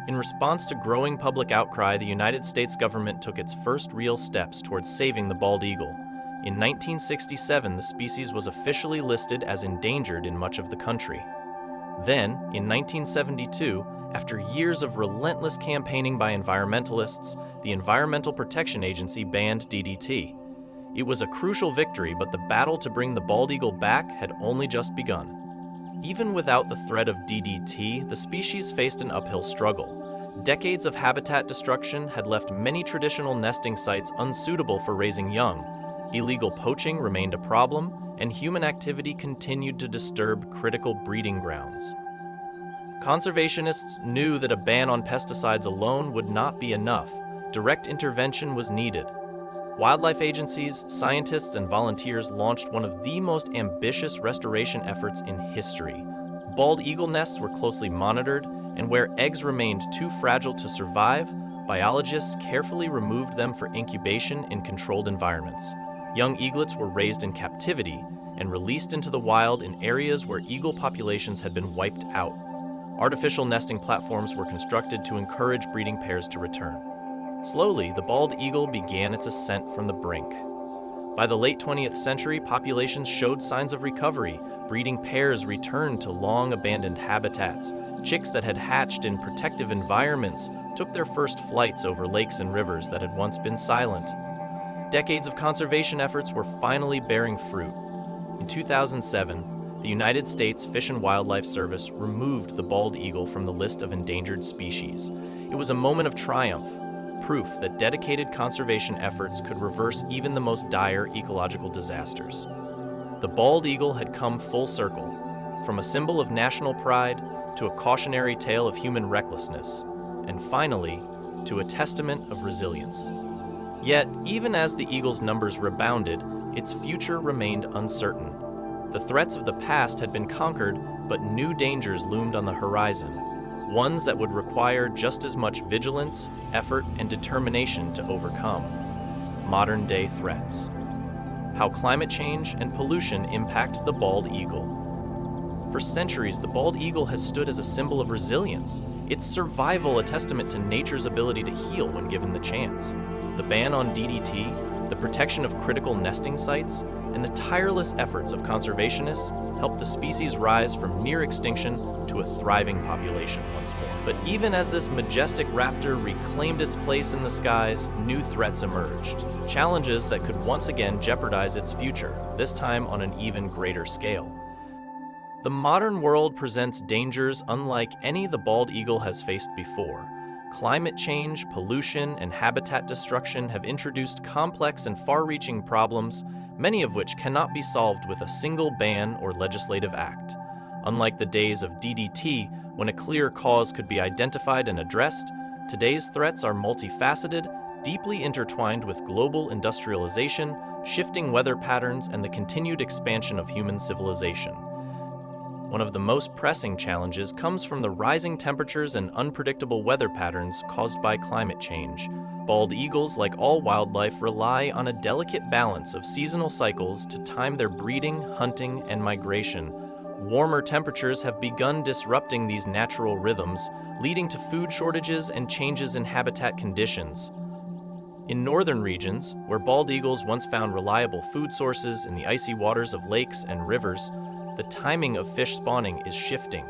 In response to growing public outcry, the United States government took its first real steps towards saving the bald eagle. In 1967, the species was officially listed as endangered in much of the country. Then, in 1972, after years of relentless campaigning by environmentalists, the Environmental Protection Agency banned DDT. It was a crucial victory, but the battle to bring the bald eagle back had only just begun. Even without the threat of DDT, the species faced an uphill struggle. Decades of habitat destruction had left many traditional nesting sites unsuitable for raising young. Illegal poaching remained a problem, and human activity continued to disturb critical breeding grounds. Conservationists knew that a ban on pesticides alone would not be enough. Direct intervention was needed. Wildlife agencies, scientists, and volunteers launched one of the most ambitious restoration efforts in history. Bald eagle nests were closely monitored, and where eggs remained too fragile to survive, biologists carefully removed them for incubation in controlled environments. Young eaglets were raised in captivity and released into the wild in areas where eagle populations had been wiped out. Artificial nesting platforms were constructed to encourage breeding pairs to return. Slowly, the bald eagle began its ascent from the brink. By the late 20th century, populations showed signs of recovery. Breeding pairs returned to long-abandoned habitats, Chicks that had hatched in protective environments took their first flights over lakes and rivers that had once been silent. Decades of conservation efforts were finally bearing fruit. In 2007, the United States Fish and Wildlife Service removed the bald eagle from the list of endangered species. It was a moment of triumph, proof that dedicated conservation efforts could reverse even the most dire ecological disasters. The bald eagle had come full circle, from a symbol of national pride to a cautionary tale of human recklessness, and finally, to a testament of resilience. Yet, even as the eagle's numbers rebounded, its future remained uncertain. The threats of the past had been conquered, but new dangers loomed on the horizon, ones that would require just as much vigilance, effort, and determination to overcome. Modern-day threats. How climate change and pollution impact the bald eagle. For centuries, the bald eagle has stood as a symbol of resilience, its survival a testament to nature's ability to heal when given the chance. The ban on DDT, the protection of critical nesting sites, and the tireless efforts of conservationists helped the species rise from near extinction to a thriving population once more. But even as this majestic raptor reclaimed its place in the skies, new threats emerged. Challenges that could once again jeopardize its future, this time on an even greater scale. The modern world presents dangers unlike any the bald eagle has faced before. Climate change, pollution, and habitat destruction have introduced complex and far-reaching problems, many of which cannot be solved with a single ban or legislative act. Unlike the days of DDT, when a clear cause could be identified and addressed, today's threats are multifaceted, deeply intertwined with global industrialization, shifting weather patterns, and the continued expansion of human civilization. One of the most pressing challenges comes from the rising temperatures and unpredictable weather patterns caused by climate change. Bald eagles, like all wildlife, rely on a delicate balance of seasonal cycles to time their breeding, hunting, and migration. Warmer temperatures have begun disrupting these natural rhythms, leading to food shortages and changes in habitat conditions. In northern regions, where bald eagles once found reliable food sources in the icy waters of lakes and rivers, the timing of fish spawning is shifting.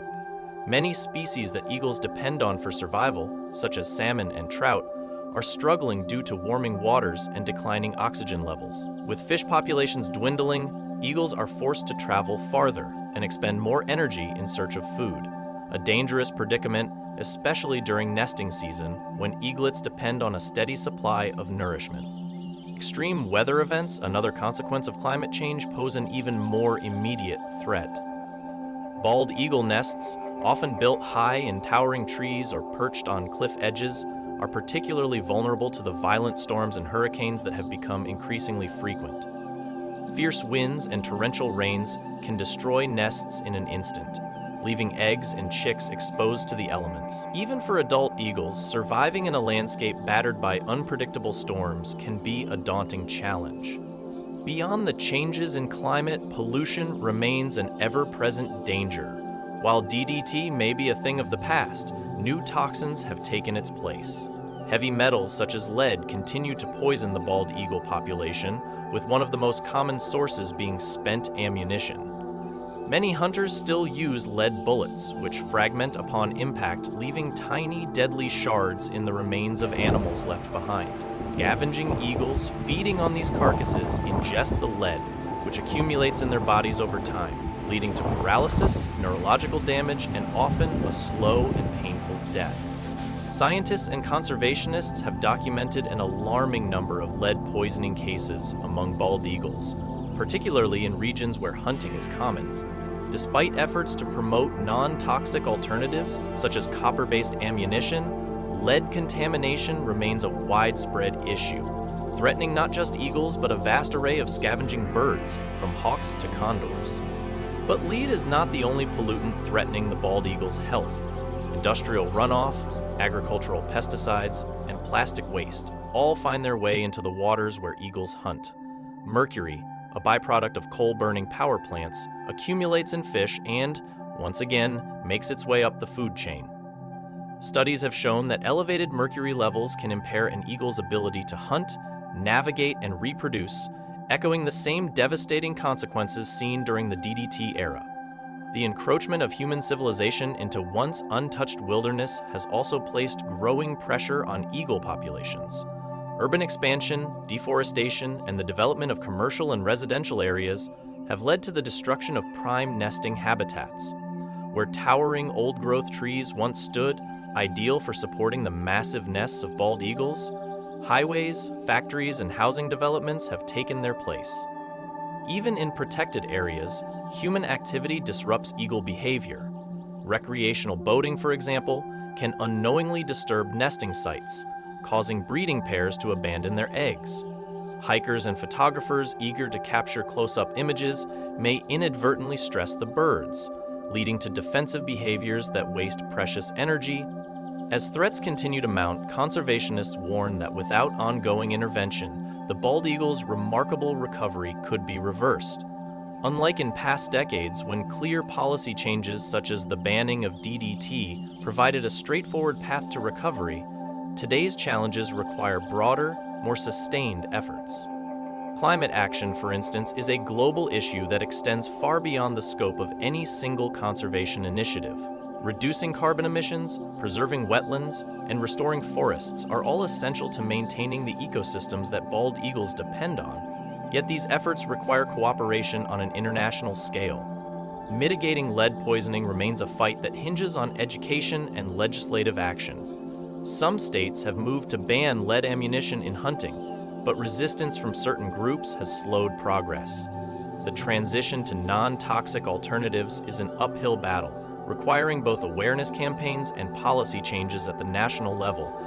Many species that eagles depend on for survival, such as salmon and trout, are struggling due to warming waters and declining oxygen levels. With fish populations dwindling, eagles are forced to travel farther and expend more energy in search of food, a dangerous predicament, especially during nesting season when eaglets depend on a steady supply of nourishment. Extreme weather events, another consequence of climate change, pose an even more immediate threat. Bald eagle nests, often built high in towering trees or perched on cliff edges, are particularly vulnerable to the violent storms and hurricanes that have become increasingly frequent. Fierce winds and torrential rains can destroy nests in an instant, leaving eggs and chicks exposed to the elements. Even for adult eagles, surviving in a landscape battered by unpredictable storms can be a daunting challenge. Beyond the changes in climate, pollution remains an ever-present danger. While DDT may be a thing of the past, new toxins have taken its place. Heavy metals such as lead continue to poison the bald eagle population, with one of the most common sources being spent ammunition. Many hunters still use lead bullets, which fragment upon impact, leaving tiny, deadly shards in the remains of animals left behind. Scavenging eagles feeding on these carcasses ingest the lead, which accumulates in their bodies over time, leading to paralysis, neurological damage, and often a slow and painful death. Scientists and conservationists have documented an alarming number of lead poisoning cases among bald eagles, particularly in regions where hunting is common. Despite efforts to promote non-toxic alternatives, such as copper-based ammunition, lead contamination remains a widespread issue, threatening not just eagles but a vast array of scavenging birds, from hawks to condors. But lead is not the only pollutant threatening the bald eagle's health. Industrial runoff, agricultural pesticides, and plastic waste all find their way into the waters where eagles hunt. Mercury, a byproduct of coal-burning power plants, accumulates in fish and, once again, makes its way up the food chain. Studies have shown that elevated mercury levels can impair an eagle's ability to hunt, navigate, and reproduce, echoing the same devastating consequences seen during the DDT era. The encroachment of human civilization into once untouched wilderness has also placed growing pressure on eagle populations. Urban expansion, deforestation, and the development of commercial and residential areas have led to the destruction of prime nesting habitats. Where towering old-growth trees once stood, ideal for supporting the massive nests of bald eagles, highways, factories, and housing developments have taken their place. Even in protected areas, human activity disrupts eagle behavior. Recreational boating, for example, can unknowingly disturb nesting sites, causing breeding pairs to abandon their eggs. Hikers and photographers eager to capture close-up images may inadvertently stress the birds, leading to defensive behaviors that waste precious energy. As threats continue to mount, conservationists warn that without ongoing intervention, the bald eagle's remarkable recovery could be reversed. Unlike in past decades, when clear policy changes such as the banning of DDT provided a straightforward path to recovery, today's challenges require broader, more sustained efforts. Climate action, for instance, is a global issue that extends far beyond the scope of any single conservation initiative. Reducing carbon emissions, preserving wetlands, and restoring forests are all essential to maintaining the ecosystems that bald eagles depend on. Yet these efforts require cooperation on an international scale. Mitigating lead poisoning remains a fight that hinges on education and legislative action. Some states have moved to ban lead ammunition in hunting, but resistance from certain groups has slowed progress. The transition to non-toxic alternatives is an uphill battle, requiring both awareness campaigns and policy changes at the national level.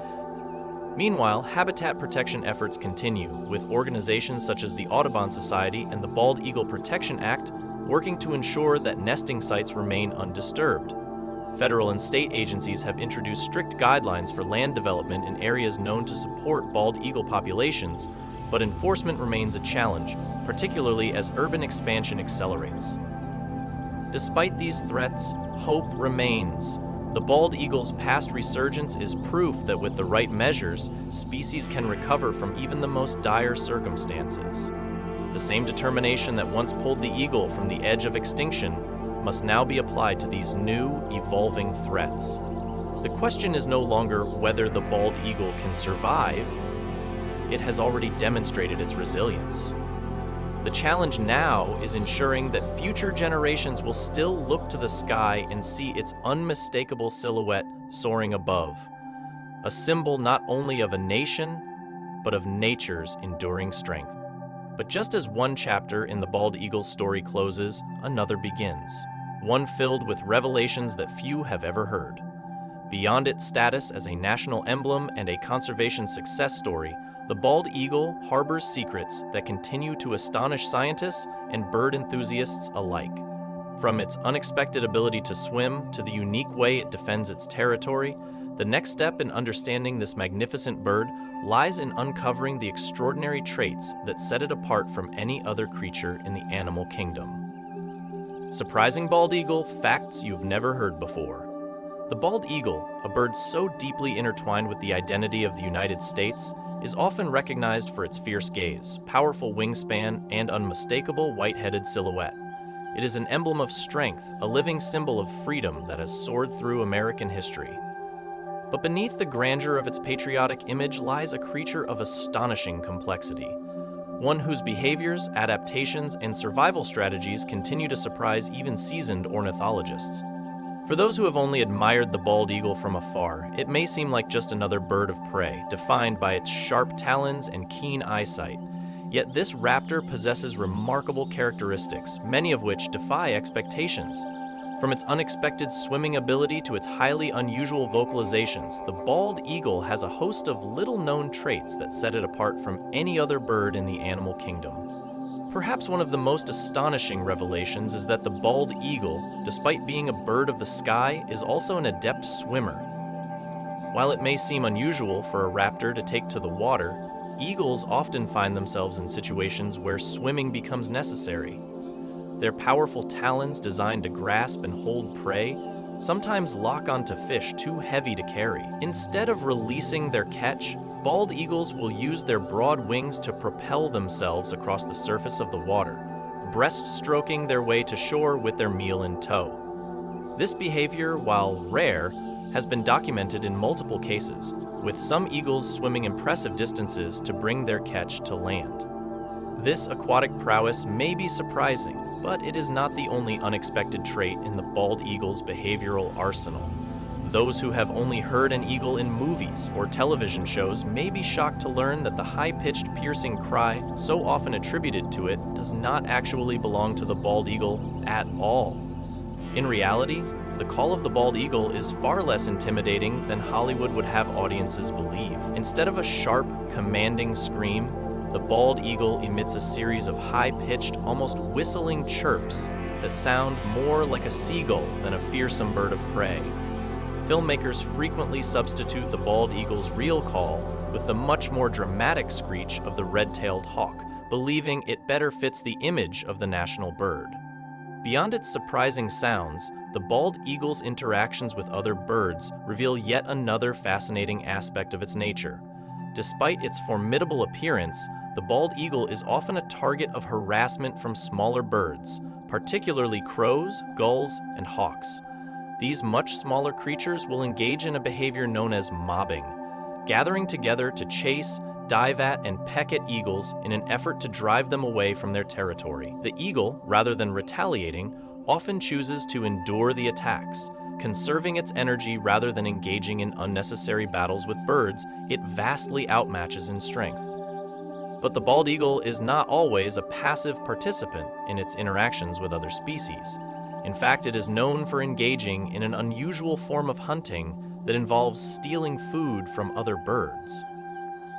Meanwhile, habitat protection efforts continue, with organizations such as the Audubon Society and the Bald Eagle Protection Act working to ensure that nesting sites remain undisturbed. Federal and state agencies have introduced strict guidelines for land development in areas known to support bald eagle populations, but enforcement remains a challenge, particularly as urban expansion accelerates. Despite these threats, hope remains. The bald eagle's past resurgence is proof that with the right measures, species can recover from even the most dire circumstances. The same determination that once pulled the eagle from the edge of extinction must now be applied to these new, evolving threats. The question is no longer whether the bald eagle can survive. It has already demonstrated its resilience. The challenge now is ensuring that future generations will still look to the sky and see its unmistakable silhouette soaring above, a symbol not only of a nation, but of nature's enduring strength. But just as one chapter in the bald eagle's story closes, another begins, one filled with revelations that few have ever heard. Beyond its status as a national emblem and a conservation success story, the bald eagle harbors secrets that continue to astonish scientists and bird enthusiasts alike. From its unexpected ability to swim to the unique way it defends its territory, the next step in understanding this magnificent bird lies in uncovering the extraordinary traits that set it apart from any other creature in the animal kingdom. Surprising bald eagle facts you've never heard before. The bald eagle, a bird so deeply intertwined with the identity of the United States, is often recognized for its fierce gaze, powerful wingspan, and unmistakable white-headed silhouette. It is an emblem of strength, a living symbol of freedom that has soared through American history. But beneath the grandeur of its patriotic image lies a creature of astonishing complexity, one whose behaviors, adaptations, and survival strategies continue to surprise even seasoned ornithologists. For those who have only admired the bald eagle from afar, it may seem like just another bird of prey, defined by its sharp talons and keen eyesight. Yet this raptor possesses remarkable characteristics, many of which defy expectations. From its unexpected swimming ability to its highly unusual vocalizations, the bald eagle has a host of little-known traits that set it apart from any other bird in the animal kingdom. Perhaps one of the most astonishing revelations is that the bald eagle, despite being a bird of the sky, is also an adept swimmer. While it may seem unusual for a raptor to take to the water, eagles often find themselves in situations where swimming becomes necessary. Their powerful talons, designed to grasp and hold prey, sometimes lock onto fish too heavy to carry. Instead of releasing their catch, bald eagles will use their broad wings to propel themselves across the surface of the water, breaststroking their way to shore with their meal in tow. This behavior, while rare, has been documented in multiple cases, with some eagles swimming impressive distances to bring their catch to land. This aquatic prowess may be surprising, but it is not the only unexpected trait in the bald eagle's behavioral arsenal. Those who have only heard an eagle in movies or television shows may be shocked to learn that the high-pitched, piercing cry so often attributed to it does not actually belong to the bald eagle at all. In reality, the call of the bald eagle is far less intimidating than Hollywood would have audiences believe. Instead of a sharp, commanding scream, the bald eagle emits a series of high-pitched, almost whistling chirps that sound more like a seagull than a fearsome bird of prey. Filmmakers frequently substitute the bald eagle's real call with the much more dramatic screech of the red-tailed hawk, believing it better fits the image of the national bird. Beyond its surprising sounds, the bald eagle's interactions with other birds reveal yet another fascinating aspect of its nature. Despite its formidable appearance, the bald eagle is often a target of harassment from smaller birds, particularly crows, gulls, and hawks. These much smaller creatures will engage in a behavior known as mobbing, gathering together to chase, dive at, and peck at eagles in an effort to drive them away from their territory. The eagle, rather than retaliating, often chooses to endure the attacks. Conserving its energy rather than engaging in unnecessary battles with birds it vastly outmatches in strength. But the bald eagle is not always a passive participant in its interactions with other species. In fact, it is known for engaging in an unusual form of hunting that involves stealing food from other birds.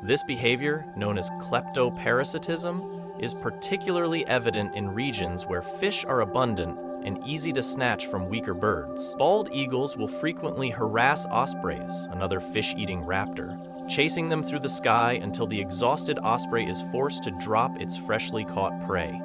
This behavior, known as kleptoparasitism, is particularly evident in regions where fish are abundant and easy to snatch from weaker birds. Bald eagles will frequently harass ospreys, another fish-eating raptor, chasing them through the sky until the exhausted osprey is forced to drop its freshly caught prey.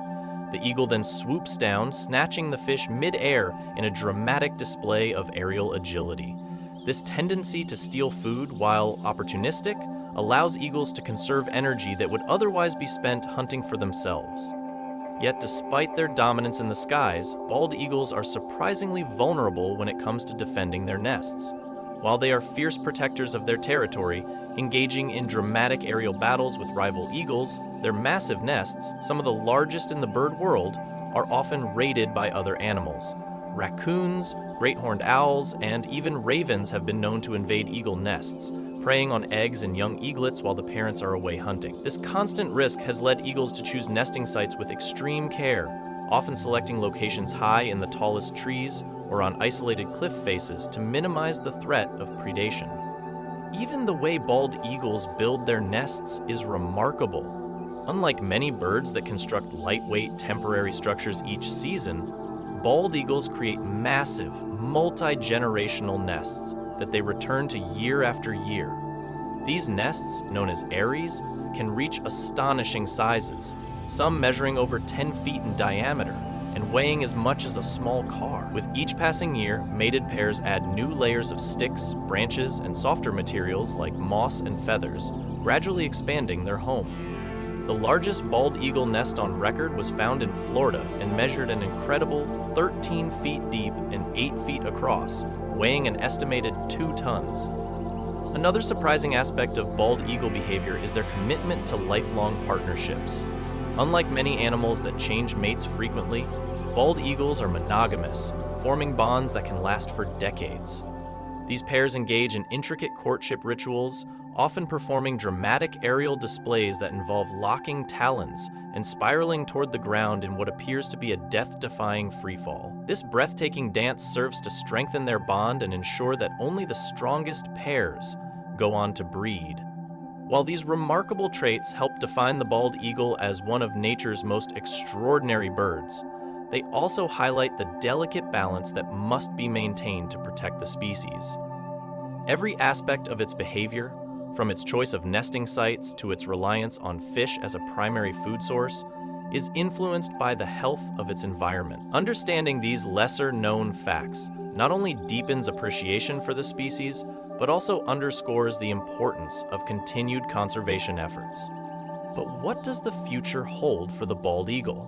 The eagle then swoops down, snatching the fish mid-air in a dramatic display of aerial agility. This tendency to steal food, while opportunistic, allows eagles to conserve energy that would otherwise be spent hunting for themselves. Yet despite their dominance in the skies, bald eagles are surprisingly vulnerable when it comes to defending their nests. While they are fierce protectors of their territory, engaging in dramatic aerial battles with rival eagles, their massive nests, some of the largest in the bird world, are often raided by other animals. Raccoons, great horned owls, and even ravens have been known to invade eagle nests, preying on eggs and young eaglets while the parents are away hunting. This constant risk has led eagles to choose nesting sites with extreme care, often selecting locations high in the tallest trees or on isolated cliff faces to minimize the threat of predation. Even the way bald eagles build their nests is remarkable. Unlike many birds that construct lightweight, temporary structures each season, bald eagles create massive, multi-generational nests that they return to year after year. These nests, known as eyries, can reach astonishing sizes, some measuring over 10 feet in diameter and weighing as much as a small car. With each passing year, mated pairs add new layers of sticks, branches, and softer materials like moss and feathers, gradually expanding their home. The largest bald eagle nest on record was found in Florida and measured an incredible 13 feet deep and 8 feet across, weighing an estimated 2 tons. Another surprising aspect of bald eagle behavior is their commitment to lifelong partnerships. Unlike many animals that change mates frequently, bald eagles are monogamous, forming bonds that can last for decades. These pairs engage in intricate courtship rituals, often performing dramatic aerial displays that involve locking talons and spiraling toward the ground in what appears to be a death-defying freefall. This breathtaking dance serves to strengthen their bond and ensure that only the strongest pairs go on to breed. While these remarkable traits help define the bald eagle as one of nature's most extraordinary birds, they also highlight the delicate balance that must be maintained to protect the species. Every aspect of its behavior, from its choice of nesting sites to its reliance on fish as a primary food source, is influenced by the health of its environment. Understanding these lesser-known facts not only deepens appreciation for the species, but also underscores the importance of continued conservation efforts. But what does the future hold for the bald eagle?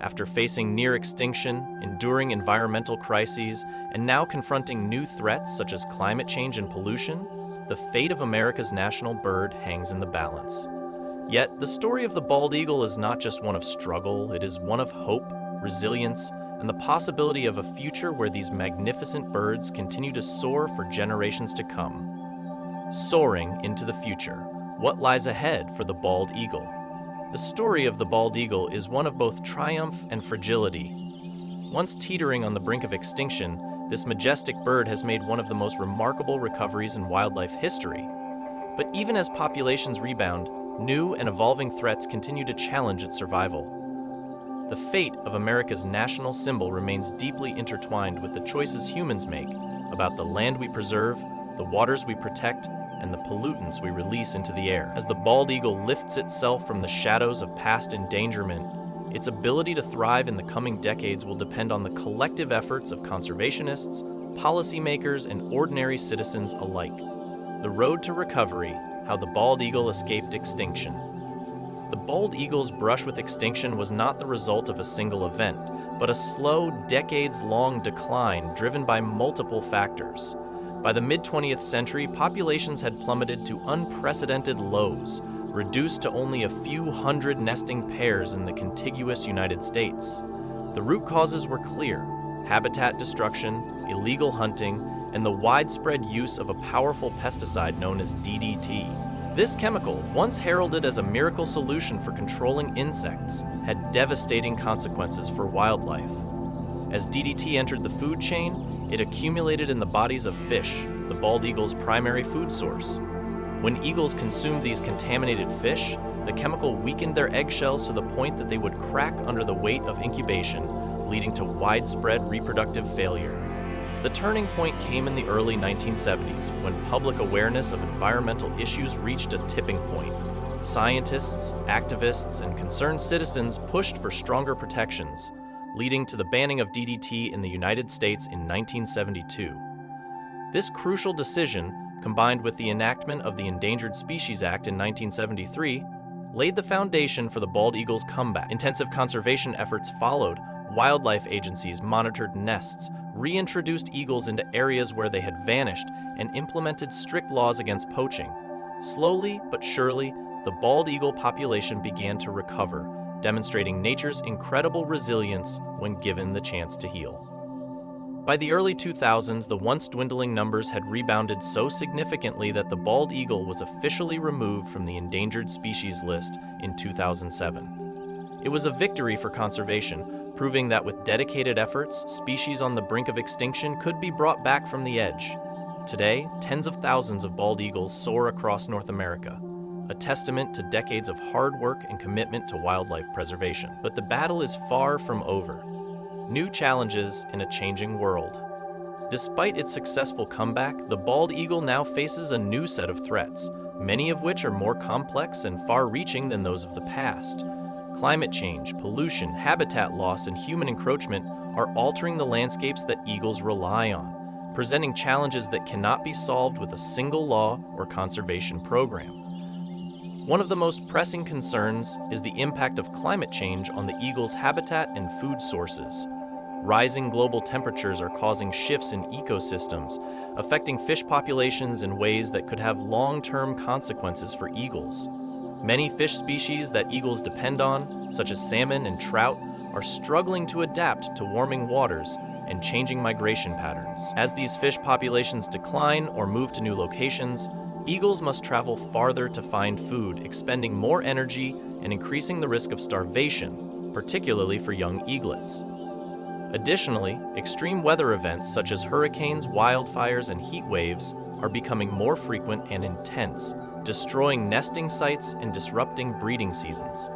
After facing near extinction, enduring environmental crises, and now confronting new threats such as climate change and pollution, the fate of America's national bird hangs in the balance. Yet, the story of the bald eagle is not just one of struggle, it is one of hope, resilience, and the possibility of a future where these magnificent birds continue to soar for generations to come. Soaring into the future, what lies ahead for the bald eagle? The story of the bald eagle is one of both triumph and fragility. Once teetering on the brink of extinction, this majestic bird has made one of the most remarkable recoveries in wildlife history. But even as populations rebound, new and evolving threats continue to challenge its survival. The fate of America's national symbol remains deeply intertwined with the choices humans make about the land we preserve, the waters we protect, and the pollutants we release into the air. As the bald eagle lifts itself from the shadows of past endangerment, its ability to thrive in the coming decades will depend on the collective efforts of conservationists, policymakers, and ordinary citizens alike. The road to recovery: how the bald eagle escaped extinction. The bald eagle's brush with extinction was not the result of a single event, but a slow, decades-long decline driven by multiple factors. By the mid-20th century, populations had plummeted to unprecedented lows, reduced to only a few hundred nesting pairs in the contiguous United States. The root causes were clear: habitat destruction, illegal hunting, and the widespread use of a powerful pesticide known as DDT. This chemical, once heralded as a miracle solution for controlling insects, had devastating consequences for wildlife. As DDT entered the food chain, it accumulated in the bodies of fish, the bald eagle's primary food source. When eagles consumed these contaminated fish, the chemical weakened their eggshells to the point that they would crack under the weight of incubation, leading to widespread reproductive failure. The turning point came in the early 1970s, when public awareness of environmental issues reached a tipping point. Scientists, activists, and concerned citizens pushed for stronger protections, leading to the banning of DDT in the United States in 1972. This crucial decision, combined with the enactment of the Endangered Species Act in 1973, laid the foundation for the bald eagle's comeback. Intensive conservation efforts followed. Wildlife agencies monitored nests, reintroduced eagles into areas where they had vanished, and implemented strict laws against poaching. Slowly but surely, the bald eagle population began to recover, demonstrating nature's incredible resilience when given the chance to heal. By the early 2000s, the once dwindling numbers had rebounded so significantly that the bald eagle was officially removed from the endangered species list in 2007. It was a victory for conservation, proving that with dedicated efforts, species on the brink of extinction could be brought back from the edge. Today, tens of thousands of bald eagles soar across North America, a testament to decades of hard work and commitment to wildlife preservation. But the battle is far from over. New challenges in a changing world. Despite its successful comeback, the bald eagle now faces a new set of threats, many of which are more complex and far-reaching than those of the past. Climate change, pollution, habitat loss, and human encroachment are altering the landscapes that eagles rely on, presenting challenges that cannot be solved with a single law or conservation program. One of the most pressing concerns is the impact of climate change on the eagle's habitat and food sources. Rising global temperatures are causing shifts in ecosystems, affecting fish populations in ways that could have long-term consequences for eagles. Many fish species that eagles depend on, such as salmon and trout, are struggling to adapt to warming waters and changing migration patterns. As these fish populations decline or move to new locations, eagles must travel farther to find food, expending more energy and increasing the risk of starvation, particularly for young eaglets. Additionally, extreme weather events such as hurricanes, wildfires, and heat waves are becoming more frequent and intense, destroying nesting sites and disrupting breeding seasons.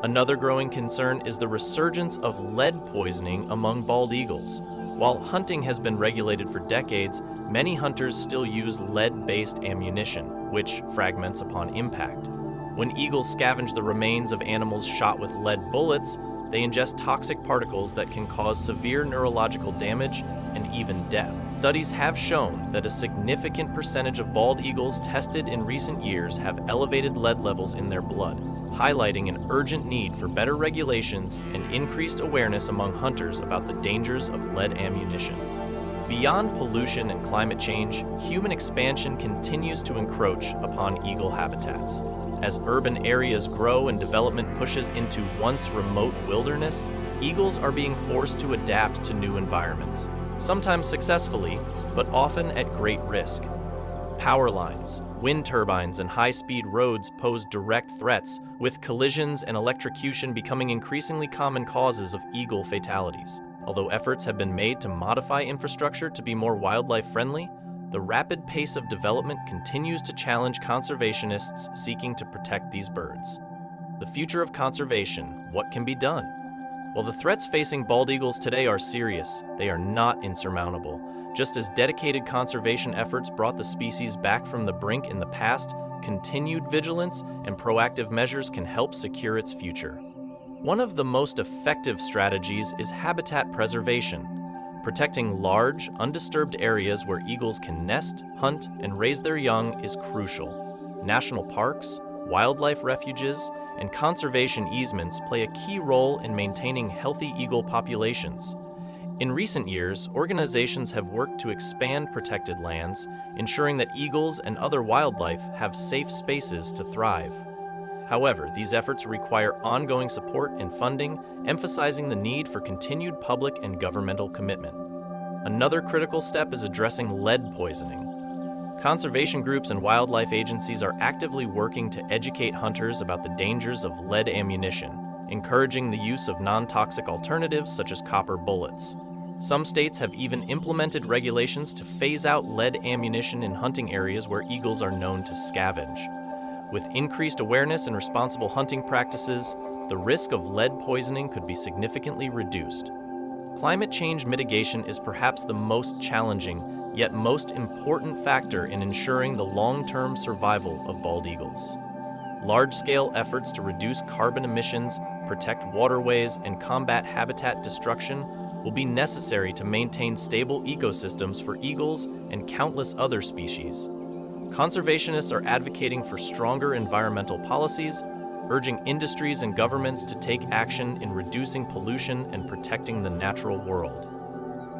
Another growing concern is the resurgence of lead poisoning among bald eagles. While hunting has been regulated for decades, many hunters still use lead-based ammunition, which fragments upon impact. When eagles scavenge the remains of animals shot with lead bullets, they ingest toxic particles that can cause severe neurological damage and even death. Studies have shown that a significant percentage of bald eagles tested in recent years have elevated lead levels in their blood, highlighting an urgent need for better regulations and increased awareness among hunters about the dangers of lead ammunition. Beyond pollution and climate change, human expansion continues to encroach upon eagle habitats. As urban areas grow and development pushes into once remote wilderness, eagles are being forced to adapt to new environments, sometimes successfully, but often at great risk. Power lines, wind turbines, and high-speed roads pose direct threats, with collisions and electrocution becoming increasingly common causes of eagle fatalities. Although efforts have been made to modify infrastructure to be more wildlife-friendly, the rapid pace of development continues to challenge conservationists seeking to protect these birds. The future of conservation, what can be done? While the threats facing bald eagles today are serious, they are not insurmountable. Just as dedicated conservation efforts brought the species back from the brink in the past, continued vigilance and proactive measures can help secure its future. One of the most effective strategies is habitat preservation. Protecting large, undisturbed areas where eagles can nest, hunt, and raise their young is crucial. National parks, wildlife refuges, and conservation easements play a key role in maintaining healthy eagle populations. In recent years, organizations have worked to expand protected lands, ensuring that eagles and other wildlife have safe spaces to thrive. However, these efforts require ongoing support and funding, emphasizing the need for continued public and governmental commitment. Another critical step is addressing lead poisoning. Conservation groups and wildlife agencies are actively working to educate hunters about the dangers of lead ammunition, encouraging the use of non-toxic alternatives such as copper bullets. Some states have even implemented regulations to phase out lead ammunition in hunting areas where eagles are known to scavenge. With increased awareness and responsible hunting practices, the risk of lead poisoning could be significantly reduced. Climate change mitigation is perhaps the most challenging, yet most important factor in ensuring the long-term survival of bald eagles. Large-scale efforts to reduce carbon emissions, protect waterways, and combat habitat destruction will be necessary to maintain stable ecosystems for eagles and countless other species. Conservationists are advocating for stronger environmental policies, urging industries and governments to take action in reducing pollution and protecting the natural world.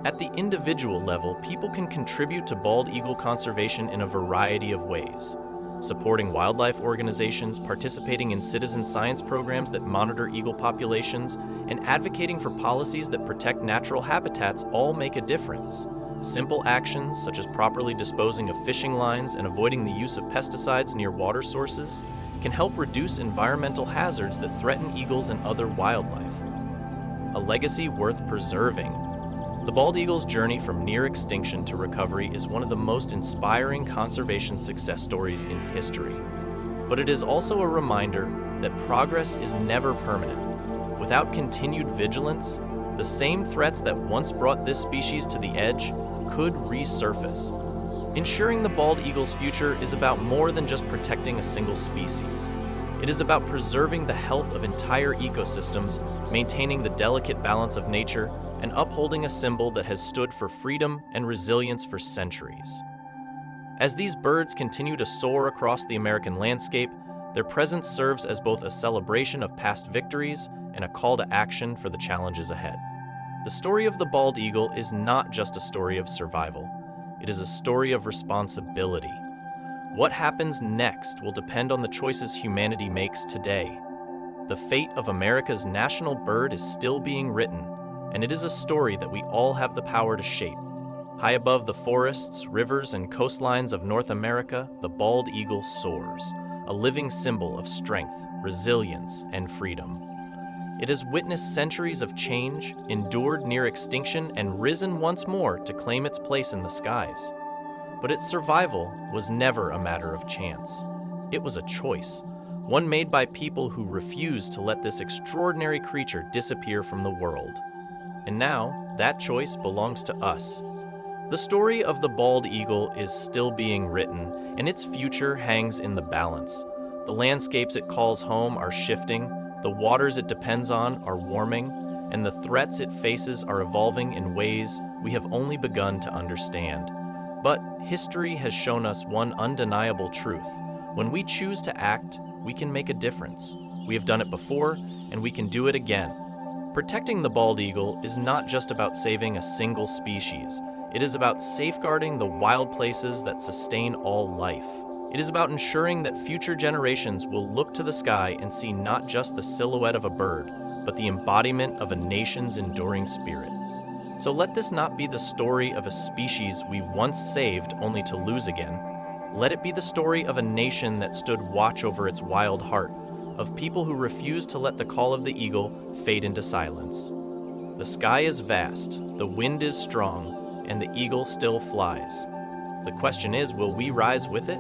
At the individual level, people can contribute to bald eagle conservation in a variety of ways. Supporting wildlife organizations, participating in citizen science programs that monitor eagle populations, and advocating for policies that protect natural habitats all make a difference. Simple actions, such as properly disposing of fishing lines and avoiding the use of pesticides near water sources, can help reduce environmental hazards that threaten eagles and other wildlife. A legacy worth preserving. The bald eagle's journey from near extinction to recovery is one of the most inspiring conservation success stories in history. But it is also a reminder that progress is never permanent. Without continued vigilance, the same threats that once brought this species to the edge could resurface. Ensuring the bald eagle's future is about more than just protecting a single species. It is about preserving the health of entire ecosystems, maintaining the delicate balance of nature, and upholding a symbol that has stood for freedom and resilience for centuries. As these birds continue to soar across the American landscape, their presence serves as both a celebration of past victories and a call to action for the challenges ahead. The story of the bald eagle is not just a story of survival. It is a story of responsibility. What happens next will depend on the choices humanity makes today. The fate of America's national bird is still being written, and it is a story that we all have the power to shape. High above the forests, rivers, and coastlines of North America, the bald eagle soars, a living symbol of strength, resilience, and freedom. It has witnessed centuries of change, endured near extinction, and risen once more to claim its place in the skies. But its survival was never a matter of chance. It was a choice, one made by people who refused to let this extraordinary creature disappear from the world. And now, that choice belongs to us. The story of the bald eagle is still being written, and its future hangs in the balance. The landscapes it calls home are shifting, the waters it depends on are warming, and the threats it faces are evolving in ways we have only begun to understand. But history has shown us one undeniable truth. When we choose to act, we can make a difference. We have done it before, and we can do it again. Protecting the bald eagle is not just about saving a single species. It is about safeguarding the wild places that sustain all life. It is about ensuring that future generations will look to the sky and see not just the silhouette of a bird, but the embodiment of a nation's enduring spirit. So let this not be the story of a species we once saved only to lose again. Let it be the story of a nation that stood watch over its wild heart, of people who refused to let the call of the eagle fade into silence. The sky is vast, the wind is strong, and the eagle still flies. The question is, will we rise with it?